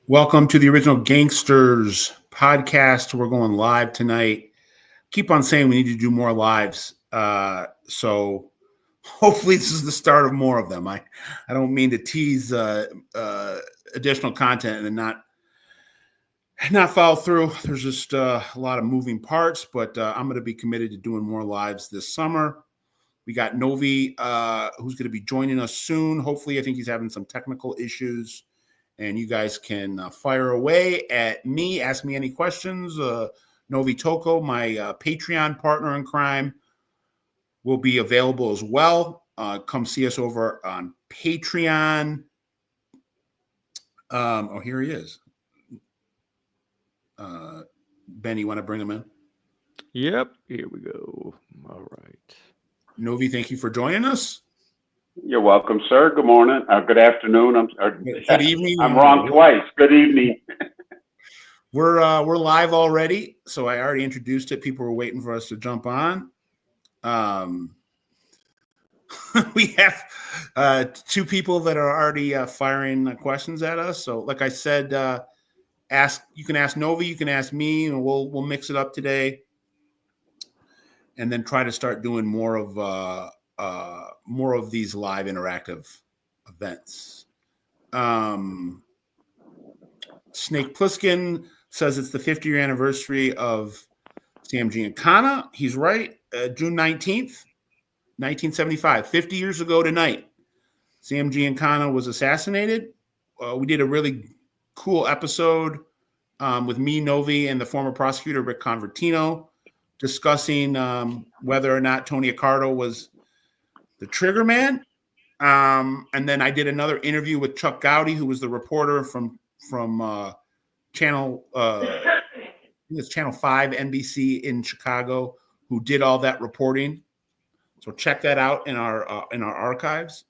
Welcome to the Original Gangsters podcast. We're going live tonight. Keep on saying we need to do more lives. So hopefully this is the start of more of them. I don't mean to tease additional content and then not follow through. There's just a lot of moving parts, but I'm going to be committed to doing more lives this summer. We got Nove, who's going to be joining us soon. Hopefully, I think he's having some technical issues. And you guys can fire away at me, ask me any questions. Nove Tocco, my Patreon partner in crime, will be available as well. Come see us over on Patreon. Here he is. Ben, you want to bring him in? Yep, here we go. All right. Nove, thank you for joining us. You're welcome, sir. Good morning. Good afternoon. Good evening. I'm wrong twice. Good evening. We're live already, so I already introduced it. People were waiting for us to jump on. We have two people that are already firing questions at us. So, like I said, you can ask Nove, you can ask me, and we'll mix it up today, and then try to start doing more of these live interactive events. Snake Pliskin says it's the 50-year anniversary of Sam Giancana. He's right. June 19th, 1975, 50 years ago tonight, Sam Giancana was assassinated. We did a really cool episode with me, Nove, and the former prosecutor, Rick Convertino, discussing whether or not Tony Accardo was the trigger man. And then I did another interview with Chuck Gowdy, who was the reporter from Channel Channel 5 NBC in Chicago, who did all that reporting. So check that out in our archives.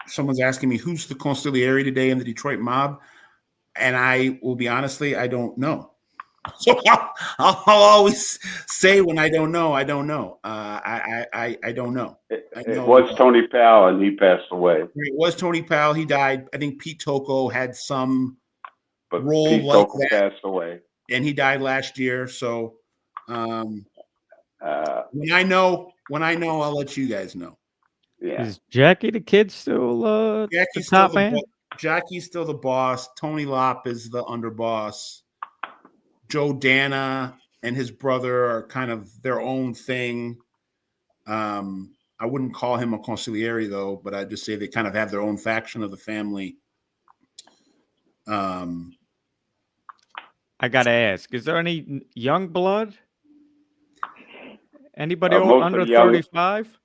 Someone's asking me who's the consigliere today in the Detroit mob, and I will be honestly, I don't know. So I'll always say when I don't know, I don't know. I don't know. It was Tony Powell, and he passed away. It was Tony Powell. He died. I think Pete Tocco had some role Pete like Tocco that, passed away, and he died last year. So when I know, I'll let you guys know. Yeah. Is Jackie the kid still the top man? Jackie's still the boss. Tony Lopp is the underboss. Joe Dana and his brother are kind of their own thing. I wouldn't call him a consigliere, though, but I'd just say they kind of have their own faction of the family. I got to ask, is there any young blood? Anybody under 35?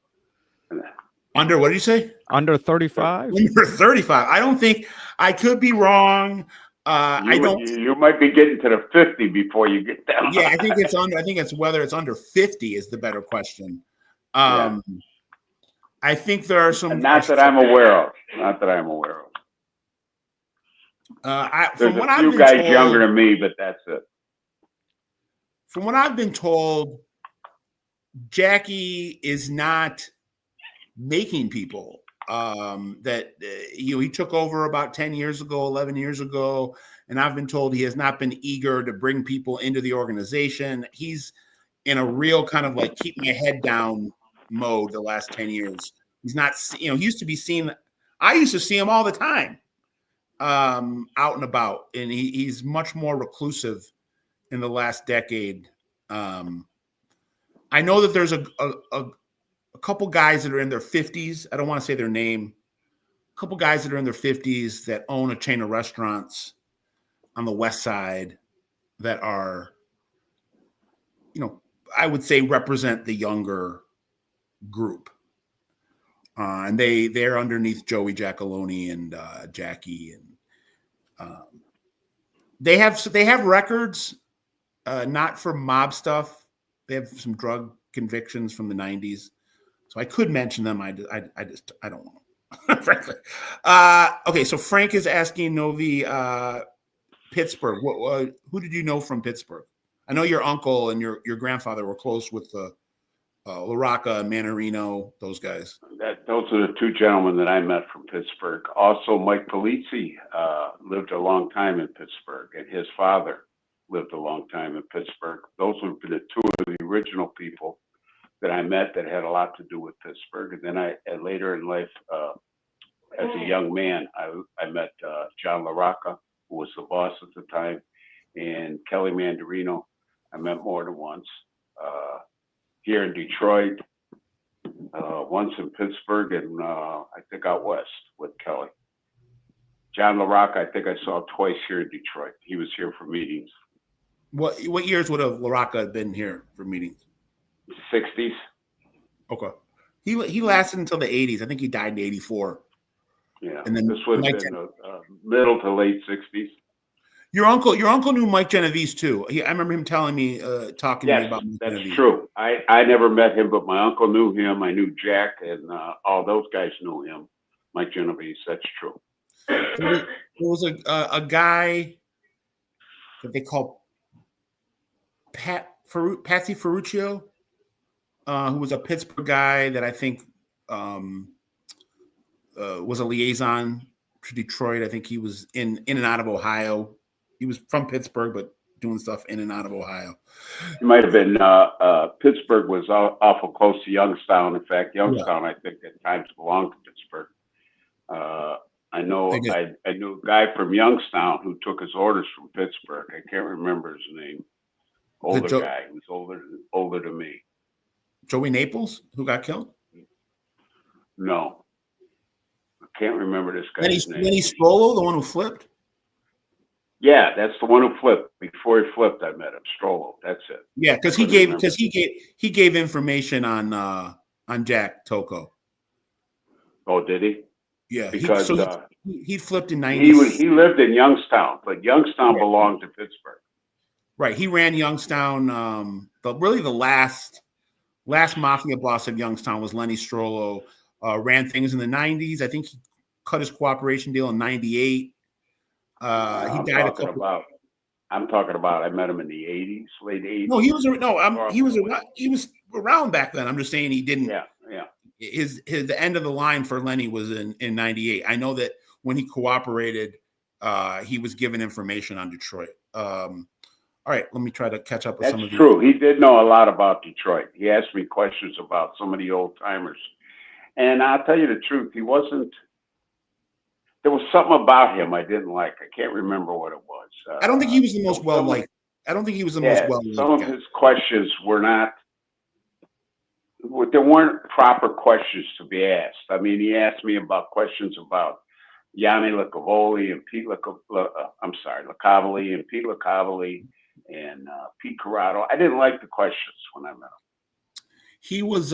Under, what did you say? Under 35? Under 35. I don't think, I could be wrong. You might be getting to the 50 before you get down. Yeah, I think it's under. I think it's whether it's under 50 is the better question. Yeah. I think there are some. Not that I'm aware of. There's a few guys younger than me, but that's it. From what I've been told, Jackie is not making people. He took over about 10 years ago, 11 years ago, and I've been told he has not been eager to bring people into the organization. He's in a real kind of like keep my head down mode the last 10 years. He's not, he used to be seen. I used to see him all the time out and about, and he's much more reclusive in the last decade. I know that there's a couple guys that are in their 50s. I don't want to say their name. A couple guys that are in their 50s that own a chain of restaurants on the West Side that are, I would say represent the younger group. And they're underneath Joey Giacalone and Jackie. And they have records, not for mob stuff. They have some drug convictions from the 90s. So I could mention them. I don't know, frankly. Okay, so Frank is asking Nove, Pittsburgh. Who did you know from Pittsburgh? I know your uncle and your grandfather were close with LaRocca, Manarino, those guys. those are the two gentlemen that I met from Pittsburgh. Also, Mike Polizzi lived a long time in Pittsburgh, and his father lived a long time in Pittsburgh. Those would be the two of the original people that I met that had a lot to do with Pittsburgh. And then later in life, as a young man, I met John LaRocca, who was the boss at the time, and Kelly Mandarino. I met more than once. Here in Detroit, once in Pittsburgh, and I think out west with Kelly. John LaRocca, I think I saw twice here in Detroit. He was here for meetings. What years would have LaRocca been here for meetings? 60s. Okay. He lasted until the 80s. I think he died in 84. Yeah. And then this would have been middle to late 60s. Your uncle knew Mike Genovese too. I remember him telling me, talking to me about Mike that's Genovese. true. I never met him, but my uncle knew him. I knew Jack, and all those guys knew him. Mike Genovese. That's true. There was a guy that they call Patsy Ferruccio, who was a Pittsburgh guy that I think was a liaison to Detroit. I think he was in and out of Ohio. He was from Pittsburgh, but doing stuff in and out of Ohio. He might have been. Pittsburgh was awful close to Youngstown. In fact, Youngstown, I think, at times belonged to Pittsburgh. I know. I knew a guy from Youngstown who took his orders from Pittsburgh. I can't remember his name. Older guy who's older than me. Joey Naples, who got killed? No, I can't remember this guy's name. Lenny Strollo, the one who flipped. Yeah, that's the one who flipped. Before he flipped, I met him. Strollo. That's it. Yeah, because he gave information on Jack Tocco. Oh, did he? Yeah, because he flipped in 90. He lived in Youngstown, but Youngstown belonged to Pittsburgh. Right, he ran Youngstown. But really, the last mafia boss of Youngstown was Lenny Strollo. Ran things in the 90s. I think he cut his cooperation deal in 98. He died a couple. I'm talking about. I met him in the 80s, late 80s. No, he was around back then. I'm just saying he didn't. Yeah. The end of the line for Lenny was in 98. I know that when he cooperated, he was given information on Detroit. All right, let me try to catch up with some of these. That's true. He did know a lot about Detroit. He asked me questions about some of the old timers. And I'll tell you the truth, there was something about him I didn't like. I can't remember what it was. I don't think he was the most well-liked. I don't think he was the most well-liked. Some of his questions there weren't proper questions to be asked. I mean, he asked me about questions about Yanni Lecavoli and Pete Lecavoli and Pete Lecavoli and Pete Corrado. I didn't like the questions when I met him. He was,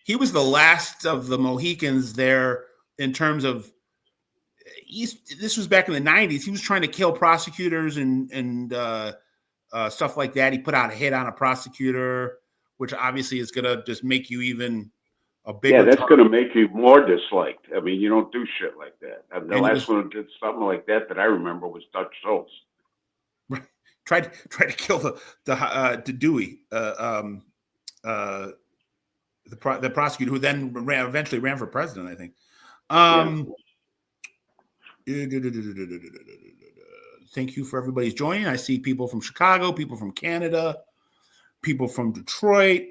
he was the last of the Mohicans there in terms of, this was back in the 90s. He was trying to kill prosecutors and stuff like that. He put out a hit on a prosecutor, which obviously is going to just make you even a bigger. Yeah, that's going to make you more disliked. I mean, you don't do shit like that. And the last one who did something like that I remember was Dutch Schultz. Right. Tried to kill the Dewey, the prosecutor who then eventually ran for president, I think. Thank you for everybody's joining. I see people from Chicago, people from Canada, people from Detroit.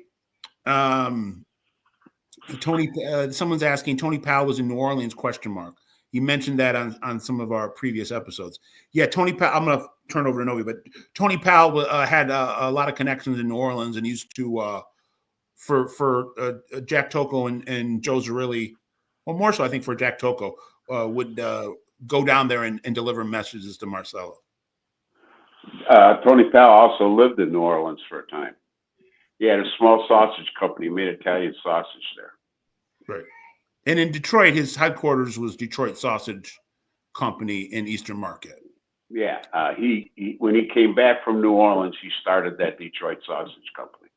Tony, someone's asking, Tony Powell was in New Orleans, ? You mentioned that on some of our previous episodes. Yeah, Tony Powell, I'm going to turn over to Nove, but Tony Powell had a lot of connections in New Orleans and used to, for Jack Tocco and Joe Zerilli, well, more so I think for Jack Tocco, would go down there and deliver messages to Marcelo. Tony Powell also lived in New Orleans for a time. He had a small sausage company, made Italian sausage there. Right. And in Detroit, his headquarters was Detroit Sausage Company in Eastern Market. Yeah. He when he came back from New Orleans, he started that Detroit Sausage Company.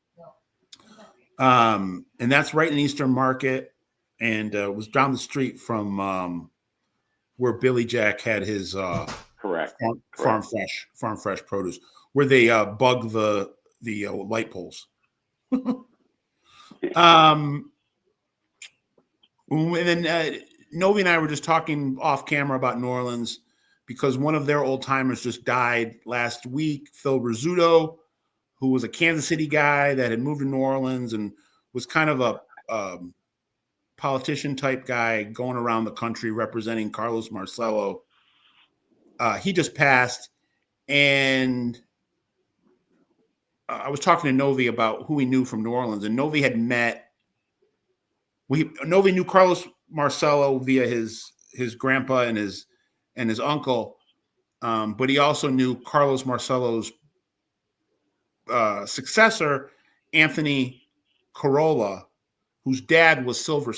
And that's right in Eastern Market, and was down the street from where Billy Jack had his correct farm fresh produce, where they bug the light poles. And then Novi and I were just talking off camera about New Orleans because one of their old timers just died last week, Phil Rizzuto, who was a Kansas City guy that had moved to New Orleans and was kind of a politician type guy going around the country representing Carlos Marcello. He just passed, and I was talking to Novi about who he knew from New Orleans, and Novi had met. Novi knew Carlos Marcello via his grandpa and his uncle, but he also knew Carlos Marcello's successor, Anthony Corolla, whose dad was Silver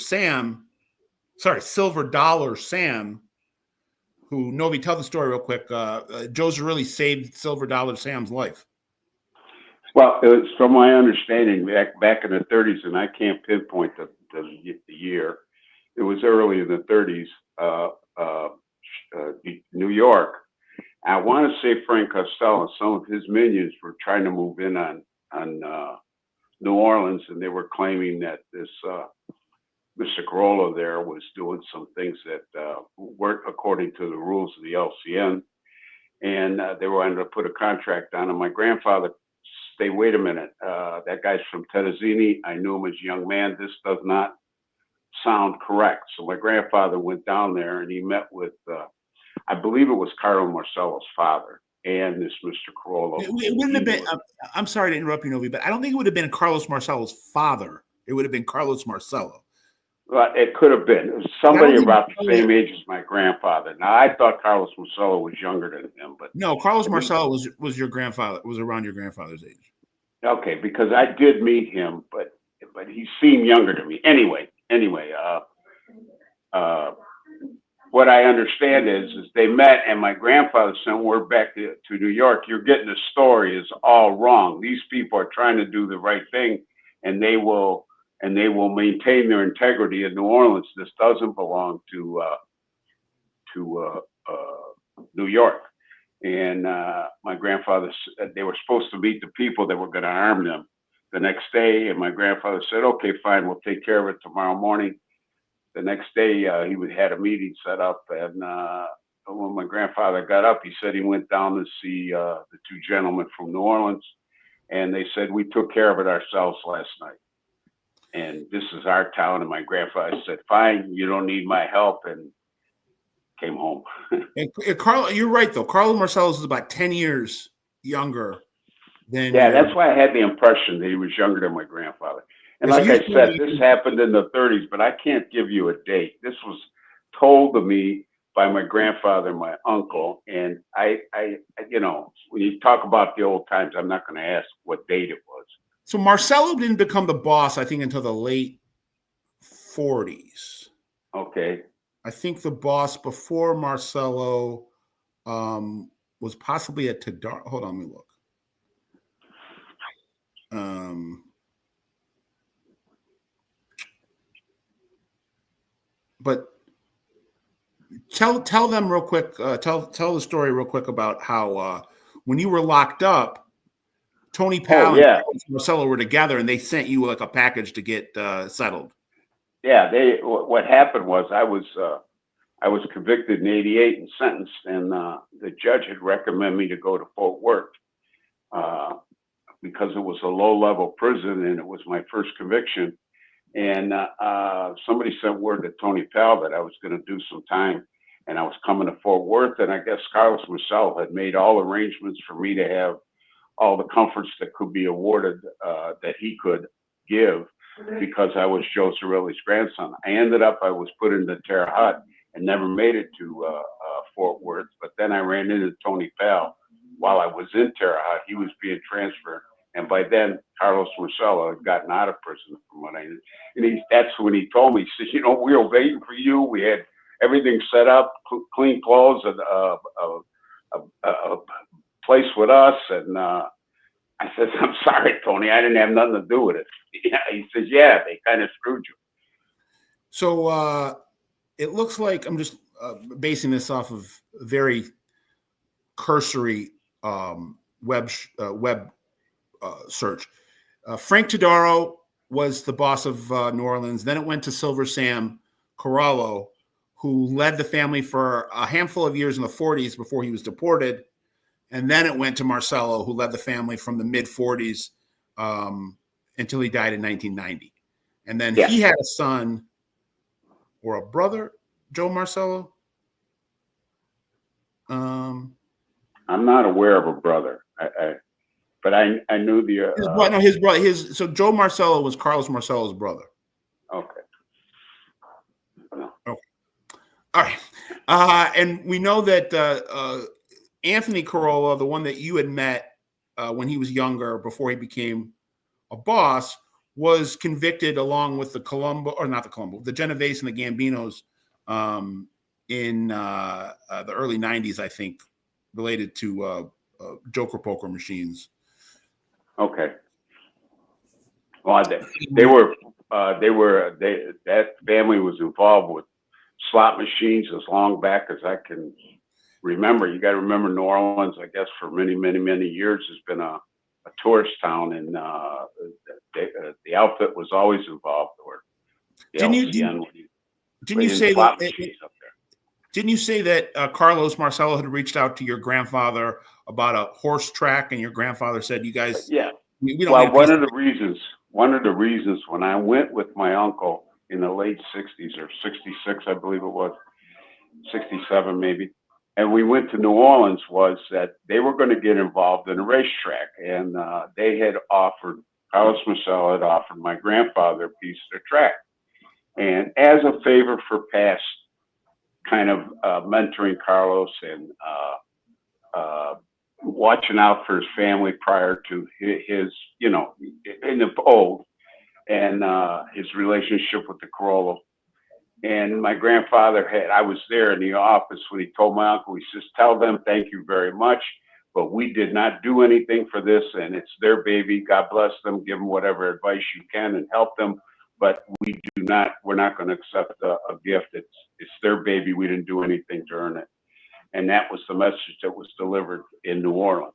Dollar Sam. Who Novi, tell the story real quick. Joe Zarrilli saved Silver Dollar Sam's life. Well, it was, from my understanding, back in the 30s, and I can't pinpoint the year. It was early in the 30s, New York. I want to say Frank Costello and some of his minions were trying to move in on New Orleans, and they were claiming that this Mr. Corolla there was doing some things that weren't according to the rules of the LCN, and they wanted to put a contract on. And my grandfather say, wait a minute, that guy's from Tettazini. I knew him as a young man. This does not sound correct. So my grandfather went down there and he met with, I believe it was Carlo Marcello's father and this Mr. Corolla. It wouldn't have been, I'm sorry to interrupt you, Novi, but I don't think it would have been Carlos Marcello's father. It would have been Carlos Marcello. Well, it could have been. It was somebody about the same age as my grandfather. Now, I thought Carlos Marcello was younger than him, but no, Carlos Marcello was your grandfather. Was around your grandfather's age. Okay, because I did meet him, but he seemed younger to me. Anyway, what I understand is they met, and my grandfather sent word back to New York. You're getting the story is all wrong. These people are trying to do the right thing, and they will maintain their integrity in New Orleans. This doesn't belong to New York. And my grandfather said they were supposed to meet the people that were going to arm them the next day. And my grandfather said, okay, fine, we'll take care of it tomorrow morning. The next day, he had a meeting set up. And when my grandfather got up, he said he went down to see the two gentlemen from New Orleans. And they said, we took care of it ourselves last night. And this is our town. And my grandfather said, fine, you don't need my help. And came home. And Carl, you're right though. Carlo Marcello is about 10 years younger than. Yeah, that's why I had the impression that he was younger than my grandfather. And like I said, this happened in the 30s, but I can't give you a date. This was told to me by my grandfather and my uncle. And I when you talk about the old times, I'm not going to ask what date it was. So Marcello didn't become the boss, I think, until the late 40s. Okay. I think the boss before Marcello was possibly a Tadar. Hold on, let me look. But tell them real quick. Tell the story real quick about how when you were locked up, Tony Powell and Marcello were together, and they sent you like a package to get settled. Yeah, what happened was I was convicted in '88 and sentenced, and the judge had recommended me to go to Fort Worth because it was a low-level prison and it was my first conviction. And somebody sent word to Tony Powell that I was going to do some time, and I was coming to Fort Worth. And I guess Carlos Marcello had made all arrangements for me to have all the comforts that could be awarded that he could give because I was Joe Zarrilli's grandson. I was put into Terre Haute and never made it to Fort Worth. But then I ran into Tony Powell while I was in Terre Haute. He was being transferred. And by then, Carlos Marcello had gotten out of prison from what I knew. And that's when he told me, he says, we were waiting for you. We had everything set up, clean clothes, and a place with us. And I said, I'm sorry, Tony, I didn't have nothing to do with it. He says, yeah, they kind of screwed you. So it looks like I'm just basing this off of very cursory web search. Frank Todaro was the boss of New Orleans. Then it went to Silver Sam, Corallo, who led the family for a handful of years in the 40s before he was deported. And then it went to Marcello, who led the family from the mid 40s until he died in 1990. And then he had a son or a brother, Joe Marcello. I'm not aware of a brother, but I knew the his brother. So Joe Marcello was Carlos Marcello's brother. Okay. Okay. All right. And we know that Anthony Corolla, the one that you had met when he was younger, before he became a boss, was convicted along with the the Genovese and the Gambinos in the early 90s, I think, related to Joker poker machines. Okay. Well, that family was involved with slot machines as long back as I can remember. You got to remember, New Orleans, I guess, for many, many, many years has been a tourist town, and the outfit was always involved. Or the didn't you say that? Didn't you say that Carlos Marcello had reached out to your grandfather about a horse track, and your grandfather said, "You guys, yeah." We don't well, one of the reasons when I went with my uncle in the late 60s or 66, I believe it was 67 maybe, and we went to New Orleans, was that they were going to get involved in a racetrack, and Carlos Marcello had offered my grandfather a piece of the track, and as a favor for past kind of mentoring Carlos and watching out for his family prior to his, in the old, and his relationship with the Corolla. And my grandfather I was there in the office when he told my uncle, he says, "Tell them thank you very much, but we did not do anything for this, and it's their baby. God bless them. Give them whatever advice you can and help them. But we're not going to accept a gift. It's their baby. We didn't do anything to earn it." And that was the message that was delivered in New Orleans.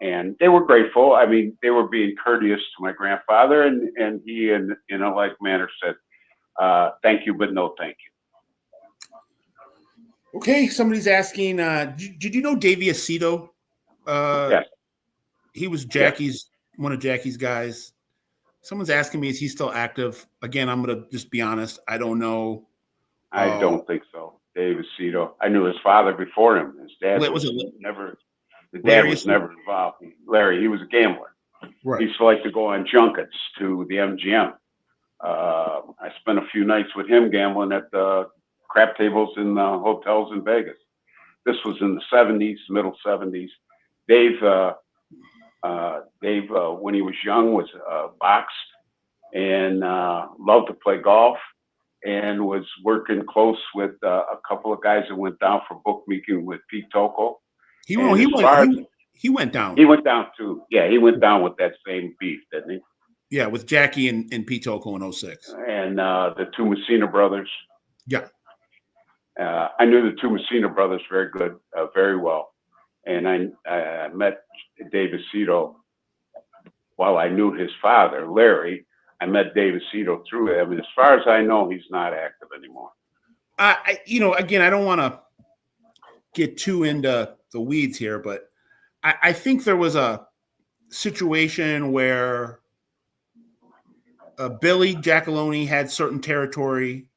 And they were grateful. I mean, they were being courteous to my grandfather, and he, in a like manner, said, "Thank you, but no thank you." Okay, somebody's asking, did you know Davey Aceto? Yes. He was one of Jackie's guys. Someone's asking me, is he still active? Again, I'm going to just be honest. I don't know. I don't think so. Dave Aceto. I knew his father before him. His dad was never involved. Larry, he was a gambler. Right. He used to like to go on junkets to the MGM. I spent a few nights with him gambling at the crap tables in the hotels in Vegas. This was in the 70s, middle 70s. Dave, when he was young, was boxed and loved to play golf, and was working close with a couple of guys that went down for bookmaking with Pete Tocco. He went down. He went down too. Yeah, he went down with that same beef, didn't he? Yeah, with Jackie and Pete Tocco in 06. And the two Messina brothers. Yeah. I knew the two Messina brothers very well. And I met Dave Aceto while I knew his father, Larry. I met Dave Aceto through him. And as far as I know, he's not active anymore. Again, I don't want to get too into the weeds here, but I think there was a situation where Billy Giacalone had certain territory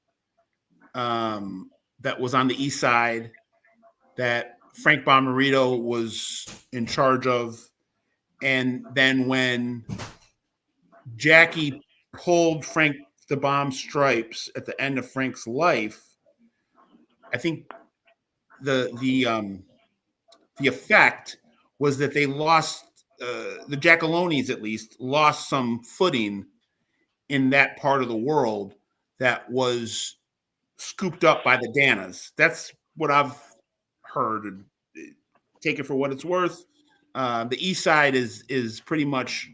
that was on the east side that Frank Bomarito was in charge of. And then when Jackie pulled Frank the Bomb stripes at the end of Frank's life, I think the effect was that they lost, the Giacalones at least, lost some footing in that part of the world that was scooped up by the Danas. That's what I've heard. Take it for what it's worth. The east side is pretty much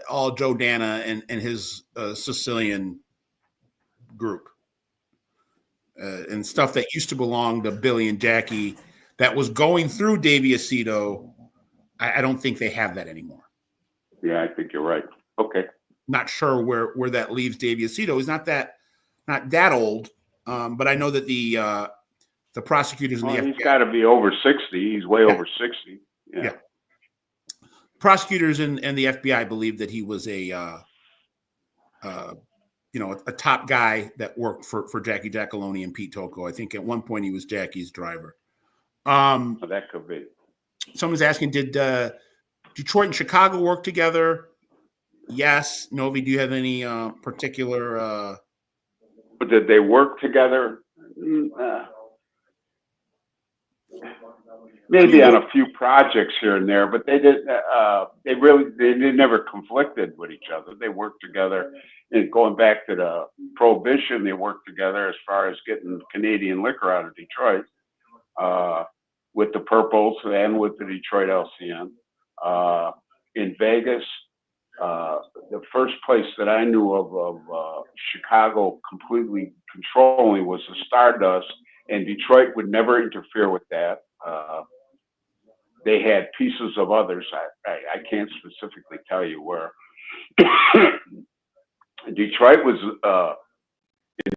all Joe Dana and his Sicilian group. And stuff that used to belong to Billy and Jackie that was going through Davey Aceto, I don't think they have that anymore. Yeah, I think you're right. Okay. Not sure where that leaves Davey Aceto. He's not that not that old, but I know that the prosecutors in the He's FBI, got to be over 60. He's way over 60. Yeah. Prosecutors and the FBI believe that he was a top guy that worked for Jackie Giacalone and Pete Tocco. I think at one point he was Jackie's driver. That could be. Someone's asking, did Detroit and Chicago work together? Yes. Novi, do you have any particular? But did they work together? Maybe on a few projects here and there, but they did. They never conflicted with each other. They worked together. And going back to the Prohibition, they worked together as far as getting Canadian liquor out of Detroit with the Purples and with the Detroit LCN. In Vegas, the first place that I knew of Chicago completely controlling was the Stardust, and Detroit would never interfere with that. They had pieces of others. I can't specifically tell you where. Detroit was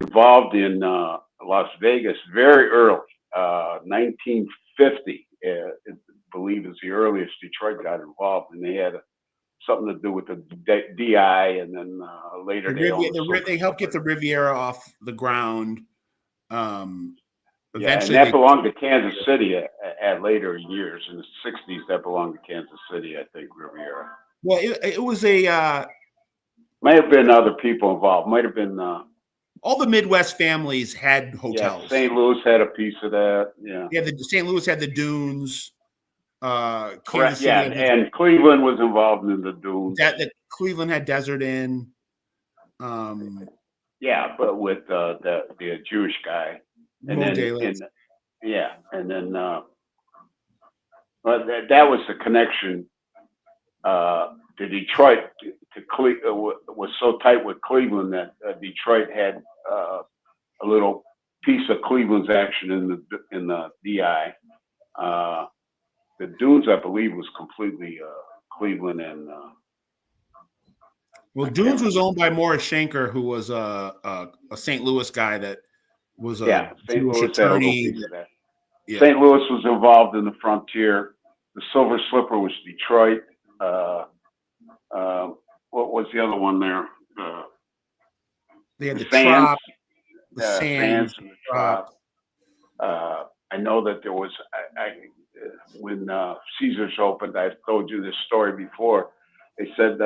involved in Las Vegas very early, 1950. I believe is the earliest Detroit got involved, and they had something to do with the DI, and then later they helped get the Riviera off the ground. Eventually, and that belonged to Kansas City at later years. In the 60s, that belonged to Kansas City, I think, Riviera. Well, it was a... might have been other people involved. Might have been... all the Midwest families had hotels. Yeah, St. Louis had a piece of that, Yeah, St. Louis had the Dunes. Correct, City and Cleveland was involved in the Dunes. That Cleveland had Desert Inn. Yeah, but with the Jewish guy. And then but that was the connection to Detroit. Was so tight with Cleveland that Detroit had a little piece of Cleveland's action in the DI. The Dunes, I believe, was completely Cleveland and. Well, Dunes was owned by Morris Schenker, who was a St. Louis guy that was a St. Louis attorney. St. Louis was involved in the Frontier. The Silver Slipper was Detroit. What was the other one there? They had the Sands, Trop, the Sands, and the Trop. I know that there was when Caesars opened. I've told you this story before. They said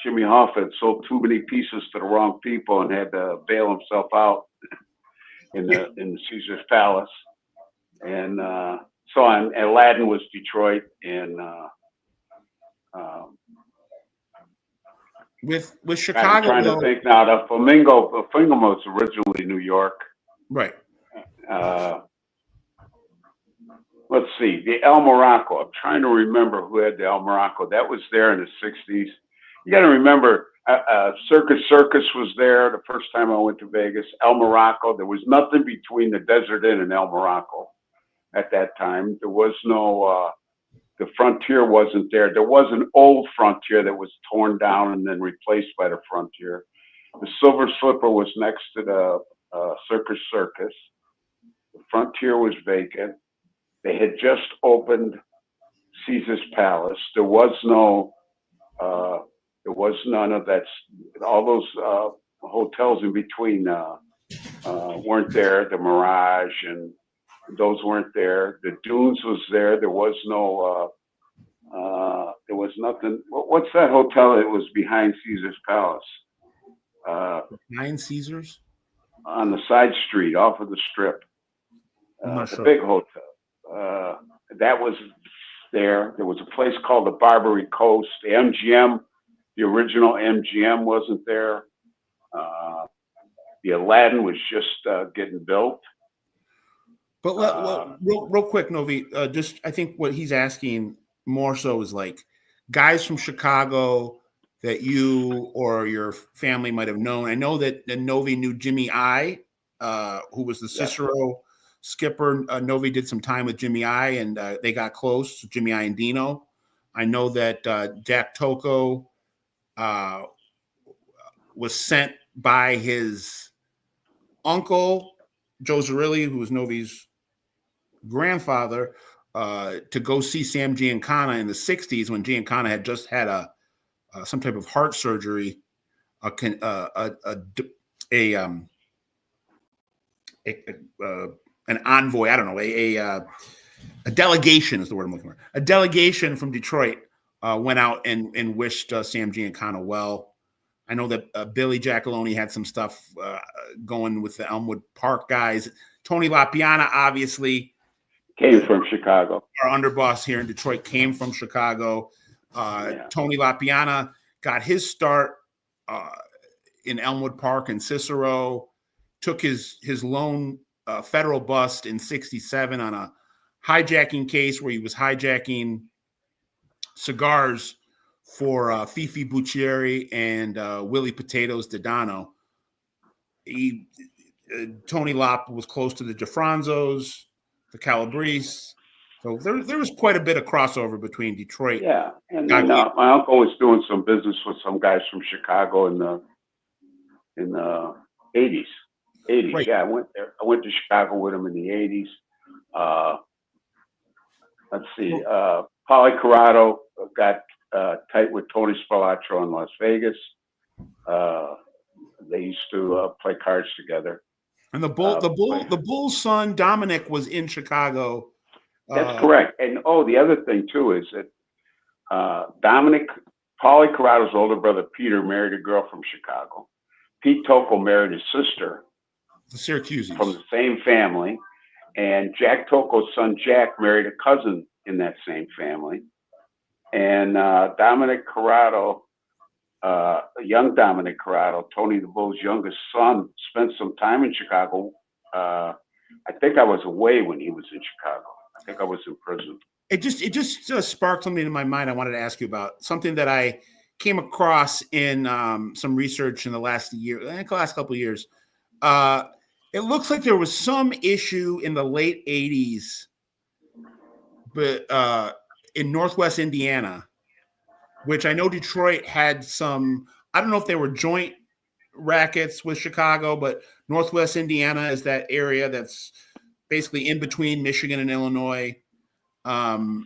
Jimmy Hoffa had sold too many pieces to the wrong people and had to bail himself out in the Caesars Palace. And so on. Aladdin was Detroit, and with Chicago. I'm trying to think now. The Flamingo was originally New York. Right. Let's see, the El Morocco. I'm trying to remember who had the El Morocco. That was there in the 60s. You got to remember, Circus was there the first time I went to Vegas. El Morocco. There was nothing between the Desert Inn and El Morocco at that time. There was no, the Frontier wasn't there. There was an old Frontier that was torn down and then replaced by the Frontier. The Silver Slipper was next to the Circus. The Frontier was vacant. They had just opened Caesar's Palace. There was none of that. All those hotels in between weren't there. The Mirage and those weren't there. The Dunes was there. There was no. There was nothing. What's that hotel that was behind Caesar's Palace? Behind Caesars? On the side street, off of the Strip. Big hotel. That was there. There was a place called the Barbary Coast. The MGM, the original MGM wasn't there. The Aladdin was just getting built. But real quick, Novi, just I think what he's asking more so is like guys from Chicago that you or your family might have known. I know that Novi knew Jimmy I, who was the Cicero skipper. Novi did some time with Jimmy I, and they got close, Jimmy I and Dino. I know that Jack Tocco was sent by his uncle, Joe Zerilli, who was Nove's grandfather, to go see Sam Giancana in the 60s when Giancana had just had some type of heart surgery, an envoy, I don't know, a delegation is the word I'm looking for. A delegation from Detroit went out and wished Sam Giancana well. I know that Billy Giacalone had some stuff going with the Elmwood Park guys. Tony LaPiana, obviously, Came from Chicago. Our underboss here in Detroit came from Chicago. Tony LaPiana got his start in Elmwood Park and Cicero, took his lone federal bust in 67 on a hijacking case where he was hijacking cigars for Fifi Buccieri and Willie Potatoes Dodano. Tony Lop was close to the DeFranzos, the Calabrese. So there was quite a bit of crossover between Detroit. Yeah, and then my uncle was doing some business with some guys from Chicago in the 80s. Right. Yeah, I went there. I went to Chicago with him in the 80s. Let's see. Paulie Corrado got tight with Tony Spelatro in Las Vegas. They used to play cards together. And the Bull's son Dominic was in Chicago. That's correct. And the other thing too is that Paulie Corrado's older brother Peter married a girl from Chicago. Pete Tocco married his sister, the Syracuses, from the same family, and Jack Tocco's son Jack married a cousin in that same family. And Dominic Corrado, young Dominic Corrado, Tony the Bull's youngest son, spent some time in Chicago. I think I was away when he was in Chicago. I think I was in prison. It just sparked something in my mind I wanted to ask you about, something that I came across in some research in the last couple of years. It looks like there was some issue in the late 80s, but in Northwest Indiana, which I know Detroit had some, I don't know if they were joint rackets with Chicago, but Northwest Indiana is that area that's basically in between Michigan and Illinois. And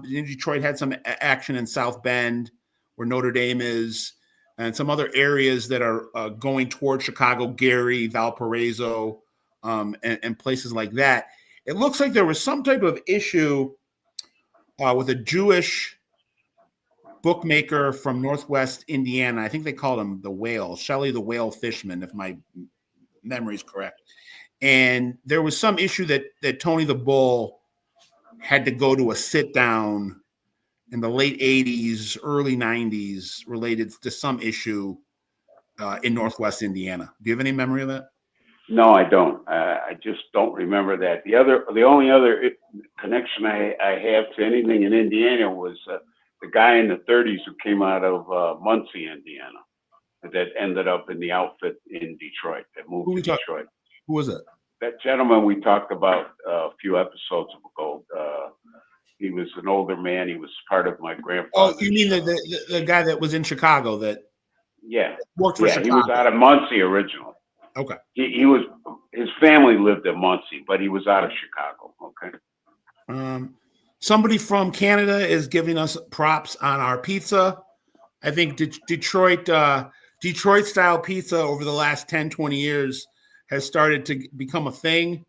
Detroit had some action in South Bend, where Notre Dame is, and some other areas that are going toward Chicago, Gary, Valparaiso, and places like that. It looks like there was some type of issue with a Jewish bookmaker from Northwest Indiana. I think they called him the Whale, Shelley the Whale Fishman, if my memory is correct. And there was some issue that Tony the Bull had to go to a sit down in the late 80s, early 90s related to some issue in Northwest Indiana. Do you have any memory of that? No, I don't. I just don't remember that. The only other connection I have to anything in Indiana was the guy in the 30s who came out of Muncie, Indiana, that ended up in the outfit in Detroit, that moved to Detroit. Who was it? That gentleman we talked about a few episodes ago. He was an older man. He was part of my grandfather. Oh, you mean the guy that was in Chicago that worked for Chicago? He was out of Muncie originally. Okay. His family lived in Muncie, but he was out of Chicago. Okay. Somebody from Canada is giving us props on our pizza. I think Detroit style pizza over the last 10, 20 years has started to become a thing.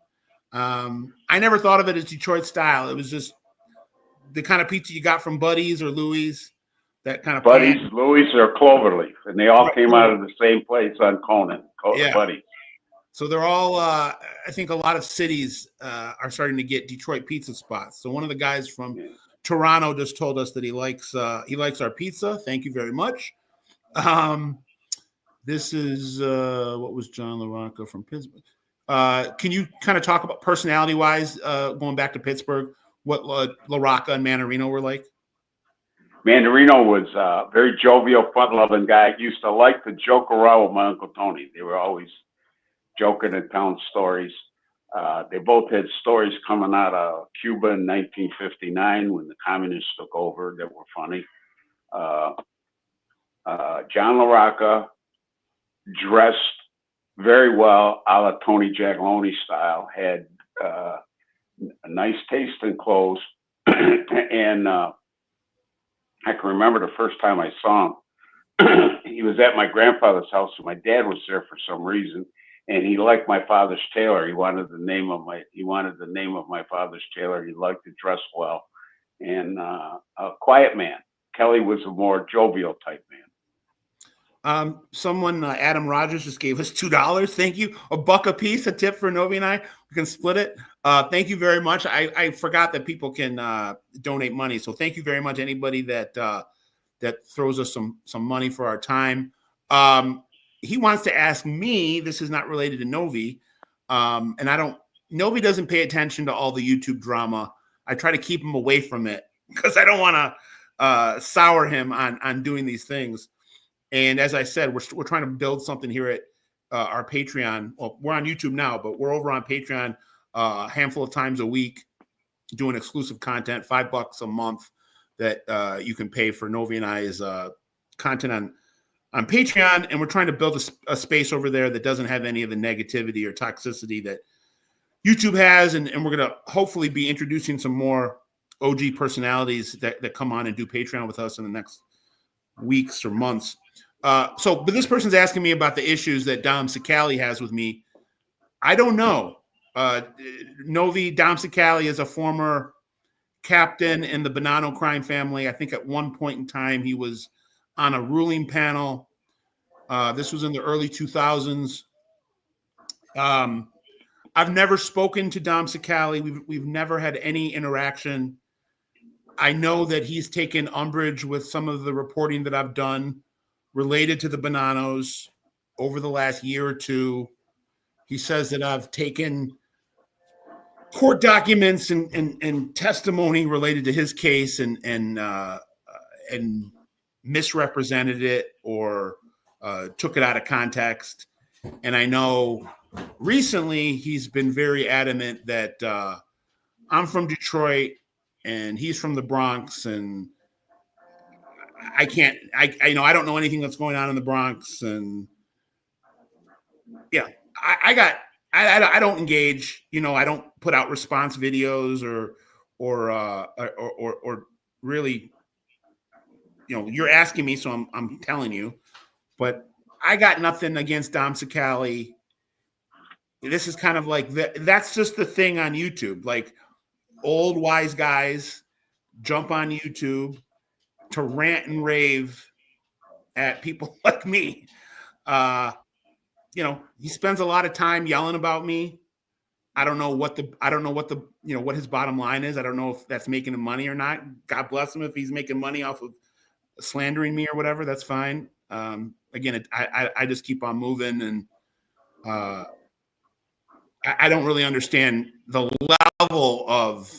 I never thought of it as Detroit style. It was just the kind of pizza you got from Buddy's or Louie's. That kind of Buddy's, Louie's, or Cloverleaf, and they all came out of the same place on Conan. Buddy's. So they're all. I think a lot of cities are starting to get Detroit pizza spots. So one of the guys from Toronto just told us that he likes our pizza. Thank you very much. This is what was John LaRocca from Pittsburgh. Can you kind of talk about personality-wise, going back to Pittsburgh, what LaRocca and Manarino were like? Mandarino was a very jovial, fun-loving guy. Used to like to joke around with my Uncle Tony. They were always joking and telling stories. They both had stories coming out of Cuba in 1959 when the communists took over that were funny. John LaRocca dressed very well, a la Tony Giacolone style, had a nice taste in clothes. And I can remember the first time I saw him. He was at my grandfather's house, and my dad was there for some reason, and he liked my father's tailor. He wanted the name of my father's tailor. He liked to dress well, and a quiet man. Kelly was a more jovial type man. Someone, Adam Rogers, just gave us $2. Thank you. $1 a piece, a tip for Nove and I. We can split it. Thank you very much. I forgot that people can donate money, so thank you very much. Anybody that throws us some money for our time. He wants to ask me. This is not related to Nove, and Nove doesn't pay attention to all the YouTube drama. I try to keep him away from it because I don't want to sour him on doing these things. And as I said, we're trying to build something here at our Patreon. Well, we're on YouTube now, but we're over on Patreon a handful of times a week doing exclusive content, $5 a month that you can pay for Nove and I's content on Patreon. And we're trying to build a space over there that doesn't have any of the negativity or toxicity that YouTube has. And we're going to hopefully be introducing some more OG personalities that come on and do Patreon with us in the next weeks or months. But this person's asking me about the issues that Dom Cicali has with me. I don't know. Nove, Dom Cicali is a former captain in the Bonanno crime family. I think at one point in time he was on a ruling panel. This was in the early 2000s. I've never spoken to Dom Cicali. We've never had any interaction. I know that he's taken umbrage with some of the reporting that I've done related to the Bonannos over the last year or two. He says that I've taken court documents and testimony related to his case and misrepresented it or took it out of context. And I know recently he's been very adamant that I'm from Detroit and he's from the Bronx, and I don't know anything that's going on in the Bronx. And yeah, I don't engage, I don't put out response videos or really, you're asking me, so I'm telling you, but I got nothing against Dom Cicali. This is kind of like that's just the thing on YouTube. Like old wise guys jump on YouTube to rant and rave at people like me. He spends a lot of time yelling about me. I don't know what what his bottom line is. I don't know if that's making him money or not. God bless him if he's making money off of slandering me or whatever. That's fine. Again, I just keep on moving, and I don't really understand the level of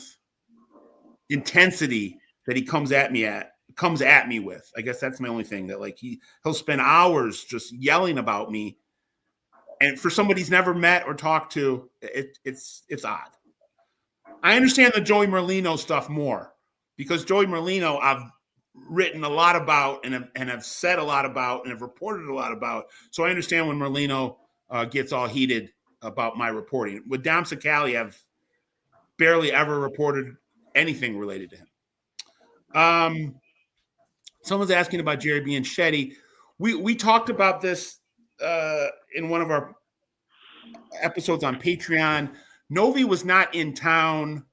intensity that he comes at me with. I guess that's my only thing, that like he'll spend hours just yelling about me. And for somebody he's never met or talked to, it's odd. I understand the Joey Merlino stuff more because Joey Merlino I've written a lot about and have said a lot about and have reported a lot about. So I understand when Merlino gets all heated about my reporting. With Dom Cicali, I've barely ever reported anything related to him. Someone's asking about Jerry Banchetti. We talked about this in one of our episodes on Patreon. Nove was not in town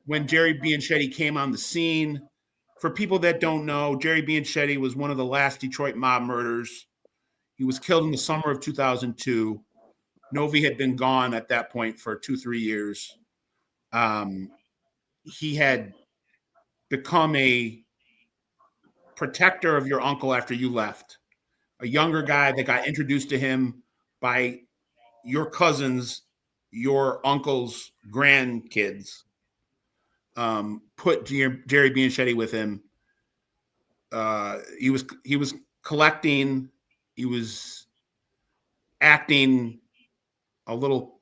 when Jerry Banchetti came on the scene. For people that don't know, Jerry Banchetti was one of the last Detroit mob murders. He was killed in the summer of 2002. Nove had been gone at that point for 2-3 years. He had become a protector of your uncle after you left. A younger guy that got introduced to him by your cousins, your uncle's grandkids, put Jerry Banchetti with him. He was collecting. He was acting a little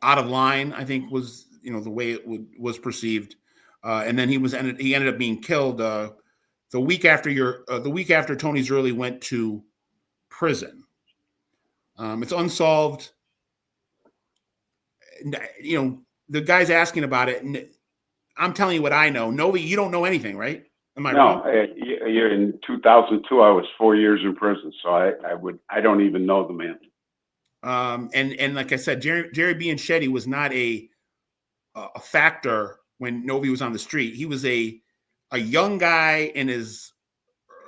out of line, I think was the way it was perceived. And then he ended up being killed the week after Tony Zerli went to prison. It's unsolved. You know, the guy's asking about it, and I'm telling you what I know. Nove, you don't know anything, right? Am I wrong? No, you're in 2002. I was 4 years in prison, so I don't even know the man. And like I said, Jerry Banchetti was not a factor when Nove was on the street. He was a young guy in his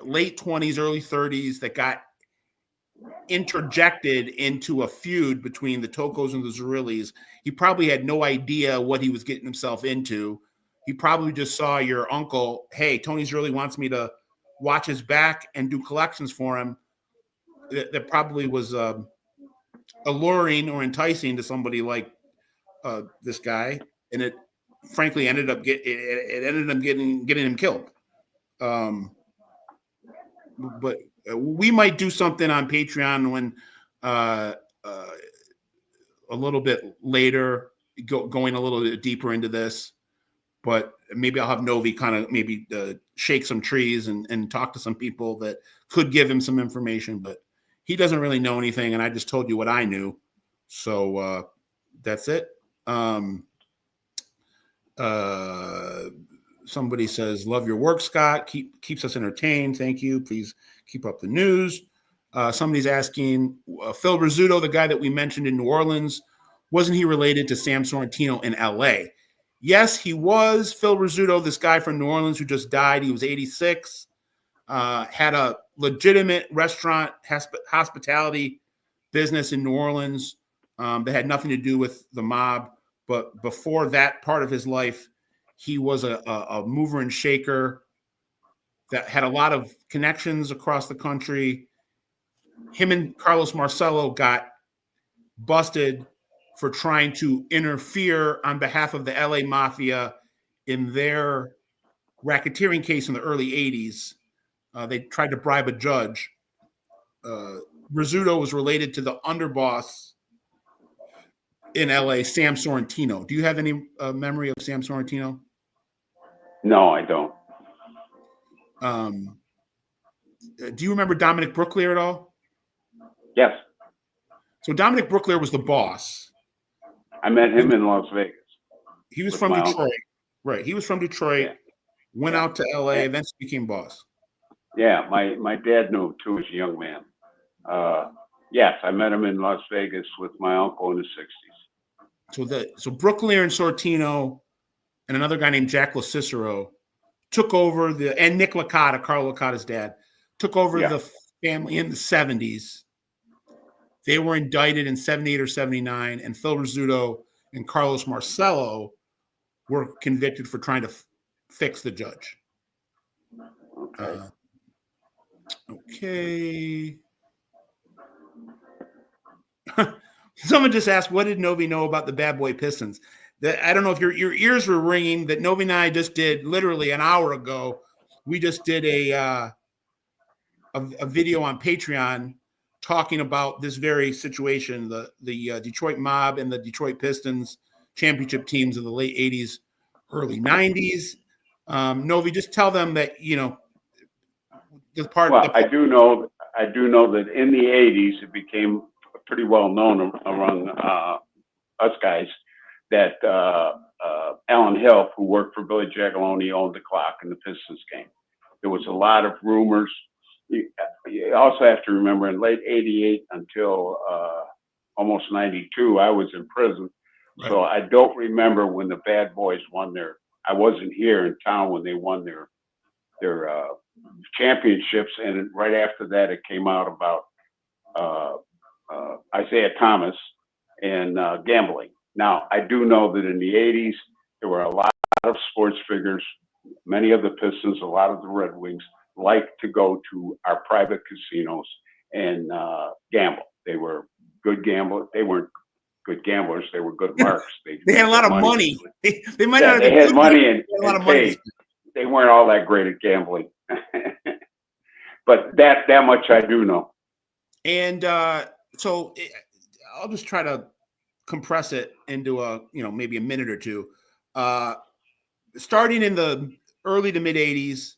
late 20s, early 30s that got interjected into a feud between the Toccos and the Zerillis. He probably had no idea what he was getting himself into. He probably just saw your uncle, hey, Tony Zerilli wants me to watch his back and do collections for him. That probably was alluring or enticing to somebody like this guy, and it frankly ended up getting him killed. But we might do something on Patreon when a little bit later, going a little bit deeper into this. But maybe I'll have Nove kind of maybe shake some trees and talk to some people that could give him some information. But he doesn't really know anything, and I just told you what I knew. So that's it. Somebody says, love your work, Scott. Keeps us entertained. Thank you. Please keep up the news. Somebody's asking, Phil Rizzuto, the guy that we mentioned in New Orleans, wasn't he related to Sam Sorrentino in L.A.? Yes, he was. Phil Rizzuto, this guy from New Orleans who just died. He was 86, had a legitimate restaurant hospitality business in New Orleans that had nothing to do with the mob. But before that part of his life, he was a mover and shaker that had a lot of connections across the country. Him and Carlos Marcello got busted for trying to interfere on behalf of the LA Mafia in their racketeering case in the early 80s. They tried to bribe a judge. Rizzuto was related to the underboss in LA, Sam Sorrentino. Do you have any memory of Sam Sorrentino? No, I don't. Do you remember Dominic Brooklier at all? Yes. So Dominic Brooklier was the boss. I met him in Las Vegas. He was from Detroit. Uncle. Right. He was from Detroit, went out to LA, eventually became boss. Yeah, my dad knew him too as a young man. Yes, I met him in Las Vegas with my uncle in the 60s. So Brooklier and Sorrentino and another guy named Jack LaCicero took over and Nick Licata, Carl Licata's dad, took over the family in the 70s. They were indicted in 78 or 79, and Phil Rizzuto and Carlos Marcello were convicted for trying to fix the judge. Okay. Someone just asked, what did Nove know about the Bad Boy Pistons? I don't know if your ears were ringing, that Nove and I just did literally an hour ago. We just did a video on Patreon talking about this very situation, the Detroit Mob and the Detroit Pistons championship teams of the late 80s, early 90s. Nove, just tell them that, you know, I do know that in the 80s it became pretty well known among us guys that Alan Hilf, who worked for Billy Jagiellone, owned the clock in the Pistons game. There was a lot of rumors. You also have to remember, in late 88 until almost 92, I was in prison. Right. So I don't remember when the Bad Boys won I wasn't here in town when they won their championships. And right after that, it came out about Isaiah Thomas and gambling. Now, I do know that in the 80s, there were a lot of sports figures, many of the Pistons, a lot of the Red Wings, liked to go to our private casinos and gamble. They were good gamblers. They weren't good gamblers. They were good marks. They had a lot of money. They might not have they had money and a lot of paid. Money. They weren't all that great at gambling. But that much I do know. And so I'll just try to compress it into maybe a minute or two. Starting in the early to mid 80s,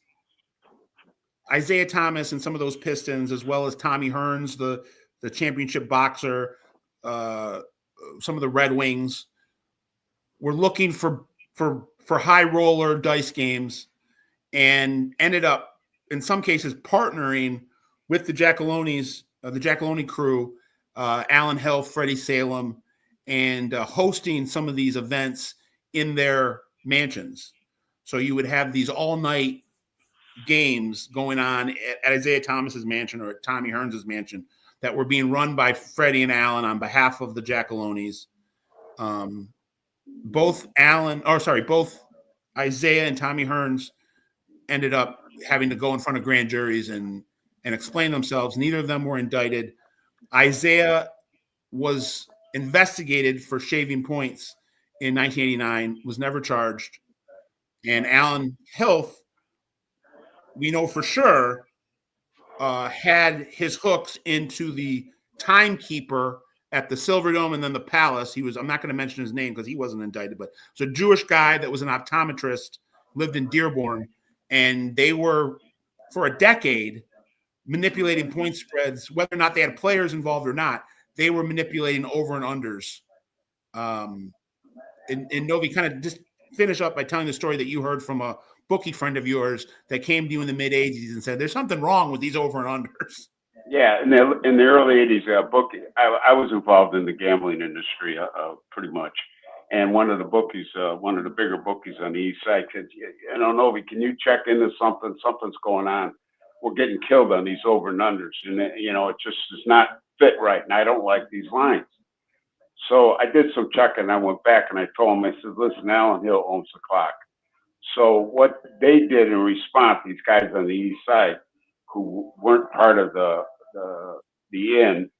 Isaiah Thomas and some of those Pistons, as well as Tommy Hearns, the the championship boxer, some of the Red Wings, were looking for high roller dice games, and ended up in some cases partnering with the Giacalonis, the Giacalone crew, Alan Hilf, Freddie Salem, and hosting some of these events in their mansions. So you would have these all-night games going on at Isaiah Thomas's mansion or at Tommy Hearns's mansion that were being run by Freddie and Alan on behalf of the Giacalonis. Both Isaiah and Tommy Hearns ended up having to go in front of grand juries and explain themselves. Neither of them were indicted. Isaiah was investigated for shaving points in 1989, was never charged. And Alan Hilf, we know for sure, had his hooks into the timekeeper at the Silverdome and then the Palace. I'm not going to mention his name because he wasn't indicted, but it's a Jewish guy that was an optometrist, lived in Dearborn, and they were, for a decade, manipulating point spreads, whether or not they had players involved or not. They were manipulating over and unders. And Novi, kind of just finish up by telling the story that you heard from a bookie friend of yours that came to you in the mid 80s and said, there's something wrong with these over and unders. Yeah, in the early 80s, bookie, I was involved in the gambling industry pretty much. And one of the bookies, one of the bigger bookies on the east side said, Novi, can you check into something? Something's going on. We're getting killed on these over and unders. And, it just does not fit right. And I don't like these lines. So I did some checking. I went back and I told him, I said, listen, Alan Hill owns the clock. So what they did in response, these guys on the east side who weren't part of the inn,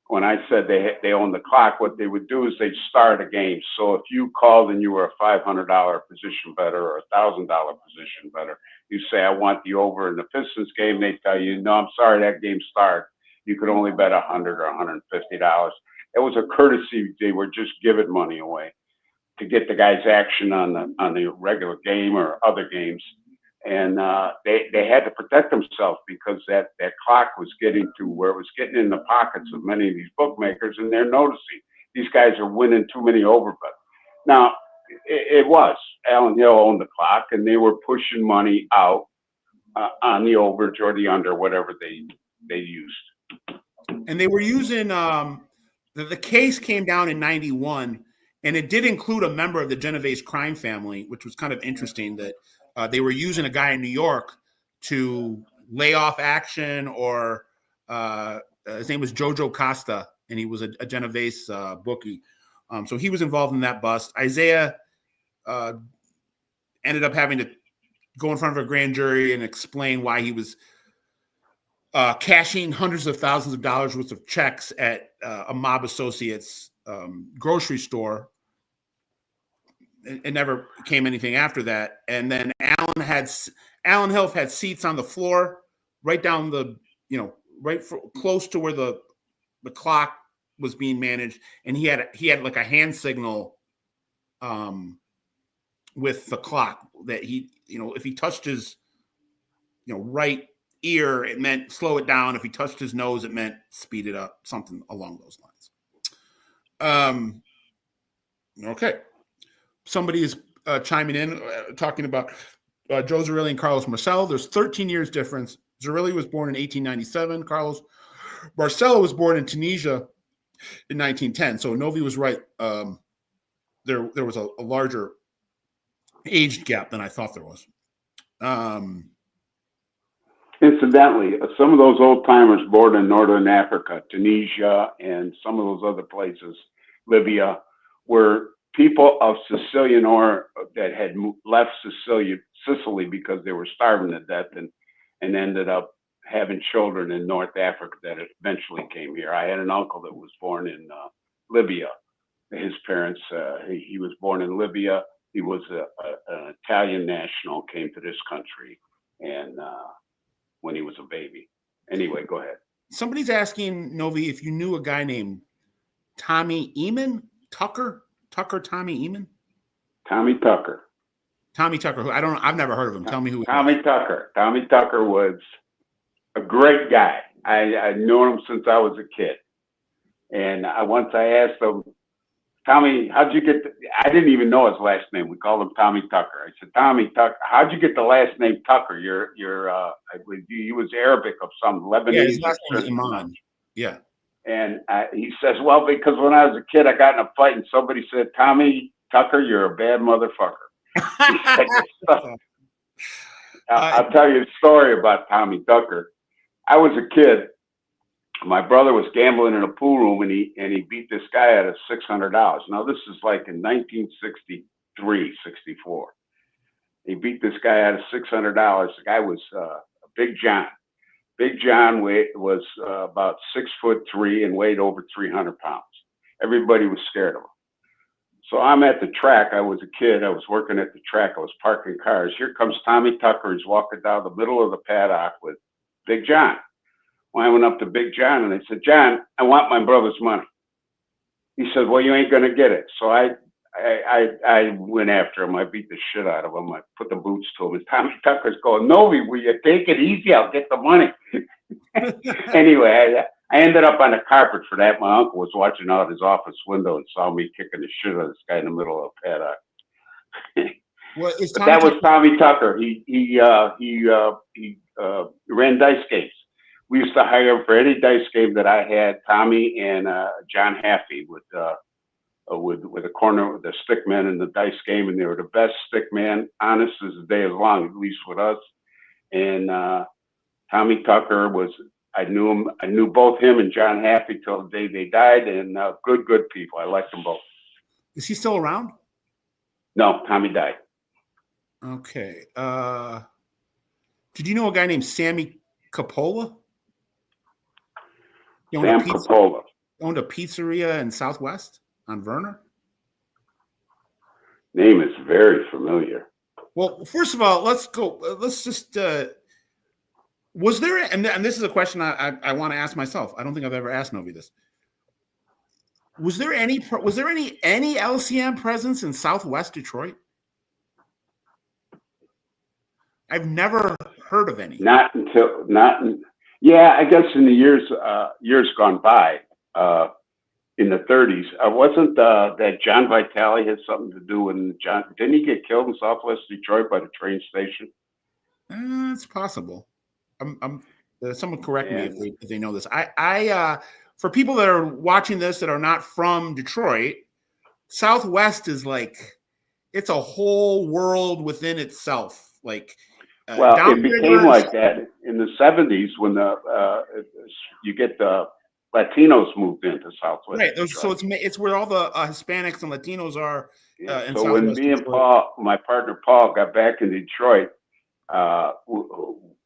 when I said they own the clock, what they would do is they'd start a game. So if you called and you were a $500 position bettor or a $1,000 position bettor, you say, I want the over in the Pistons game. They tell you, no, I'm sorry, that game started. You could only bet $100 or $150. It was a courtesy. They were just giving money away to get the guys action on the regular game or other games. And they had to protect themselves because that clock was getting to where it was getting in the pockets of many of these bookmakers, and they're noticing these guys are winning too many overbets. Now, it was Alan Hill owned the clock, and they were pushing money out on the overage or the under, whatever they used. And they were using the case came down in 91, and it did include a member of the Genovese crime family, which was kind of interesting that they were using a guy in New York to lay off action, or his name was Jojo Costa, and he was a Genovese bookie. So he was involved in that bust. Isaiah ended up having to go in front of a grand jury and explain why he was cashing hundreds of thousands of dollars worth of checks at a mob associate's grocery store. It never came anything after that. And then Alan Hilf had seats on the floor, right down close to where the clock was being managed, and he had like a hand signal with the clock that he, if he touched his right ear, it meant slow it down. If he touched his nose, it meant speed it up, something along those lines. Okay. Somebody is chiming in, talking about Joe Zerilli and Carlos Marcello. There's 13 years difference. Zerilli was born in 1897. Carlos Marcello was born in Tunisia in 1910. So Novi was right. There was a larger age gap than I thought there was. Incidentally, some of those old timers born in Northern Africa, Tunisia, and some of those other places, Libya, were people of Sicilian or that had left Sicily because they were starving to death and ended up having children in North Africa that eventually came here. I had an uncle that was born in Libya. His parents, he was born in Libya. He was an Italian national, came to this country, and when he was a baby. Anyway, go ahead. Somebody's asking, Novi, if you knew a guy named Tommy Eamon? Tommy Eamon? Tommy Tucker. Tommy Tucker. I've never heard of him. Tell me who he Tommy was. Tucker. Tommy Tucker was a great guy. I known him since I was a kid. And once I asked him, Tommy, how'd you get? I didn't even know his last name. We called him Tommy Tucker. I said, Tommy Tucker, how'd you get the last name Tucker? I believe he was Arabic of some Lebanese. Yeah, his last name is Iman. Yeah. And he says, well, because when I was a kid, I got in a fight and somebody said, Tommy Tucker, you're a bad motherfucker. He said, I'll tell you a story about Tommy Tucker. I was a kid. My brother was gambling in a pool room and he beat this guy out of $600. Now this is like in 1963, 64. He beat this guy out of $600. The guy was Big John. Big John was about 6'3" and weighed over 300 pounds. Everybody was scared of him. So I'm at the track. I was a kid. I was working at the track. I was parking cars. Here comes Tommy Tucker. He's walking down the middle of the paddock with Big John. Well, I went up to Big John and I said, John, I want my brother's money. He said, well, you ain't going to get it. So I went after him. I beat the shit out of him. I put the boots to him. And Tommy Tucker's going, Nove, will you take it easy? I'll get the money. Anyway, I ended up on the carpet for that. My uncle was watching out his office window and saw me kicking the shit out of this guy in the middle of the paddock. Well, but that was Tommy Tucker. He ran dice games. We used to hire him for any dice game that I had. Tommy and John Haffey with the corner, the stick man in the dice game, and they were the best stick man, honest as the day is long, at least with us. And Tommy Tucker was, I knew both him and John Haffey till the day they died, and good people. I liked them both. Is he still around? No, Tommy died. Okay. Did you know a guy named Sammy Coppola? Sam Coppola owned a pizzeria in Southwest on Verner. Name is very familiar. Well, first of all, let's go. Let's just. Was there? And this is a question I want to ask myself. I don't think I've ever asked Nove this. Was there any LCM presence in Southwest Detroit? I've never heard of any. Yeah, I guess in the years gone by, in the 30s, wasn't that John Vitale had something to do with John? Didn't he get killed in Southwest Detroit by the train station? It's possible. Someone correct me if they know this. I for people that are watching this that are not from Detroit, Southwest is like it's a whole world within itself. Like. Well, it became like that in the 70s when you get the Latinos moved into Southwest. Right. So it's where all the Hispanics and Latinos are. In so when me and Paul, my partner Paul, got back in Detroit,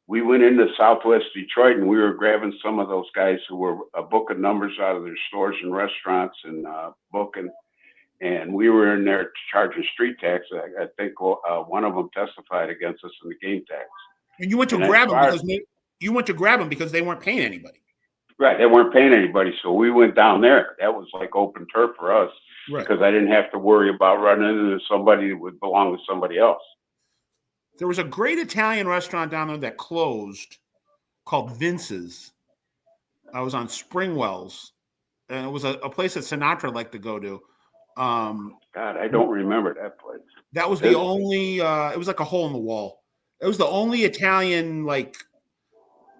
we went into Southwest Detroit and we were grabbing some of those guys who were booking numbers out of their stores and restaurants and booking. And we were in there charging street tax. I think one of them testified against us in the game tax. And you went to grab them because they weren't paying anybody. Right, they weren't paying anybody, so we went down there. That was like open turf for us, right. Because I didn't have to worry about running into somebody that would belong to somebody else. There was a great Italian restaurant down there that closed called Vince's. I was on Springwells, and it was a place that Sinatra liked to go to. God, I don't remember that place. That was the only. It was like a hole in the wall. It was the only Italian like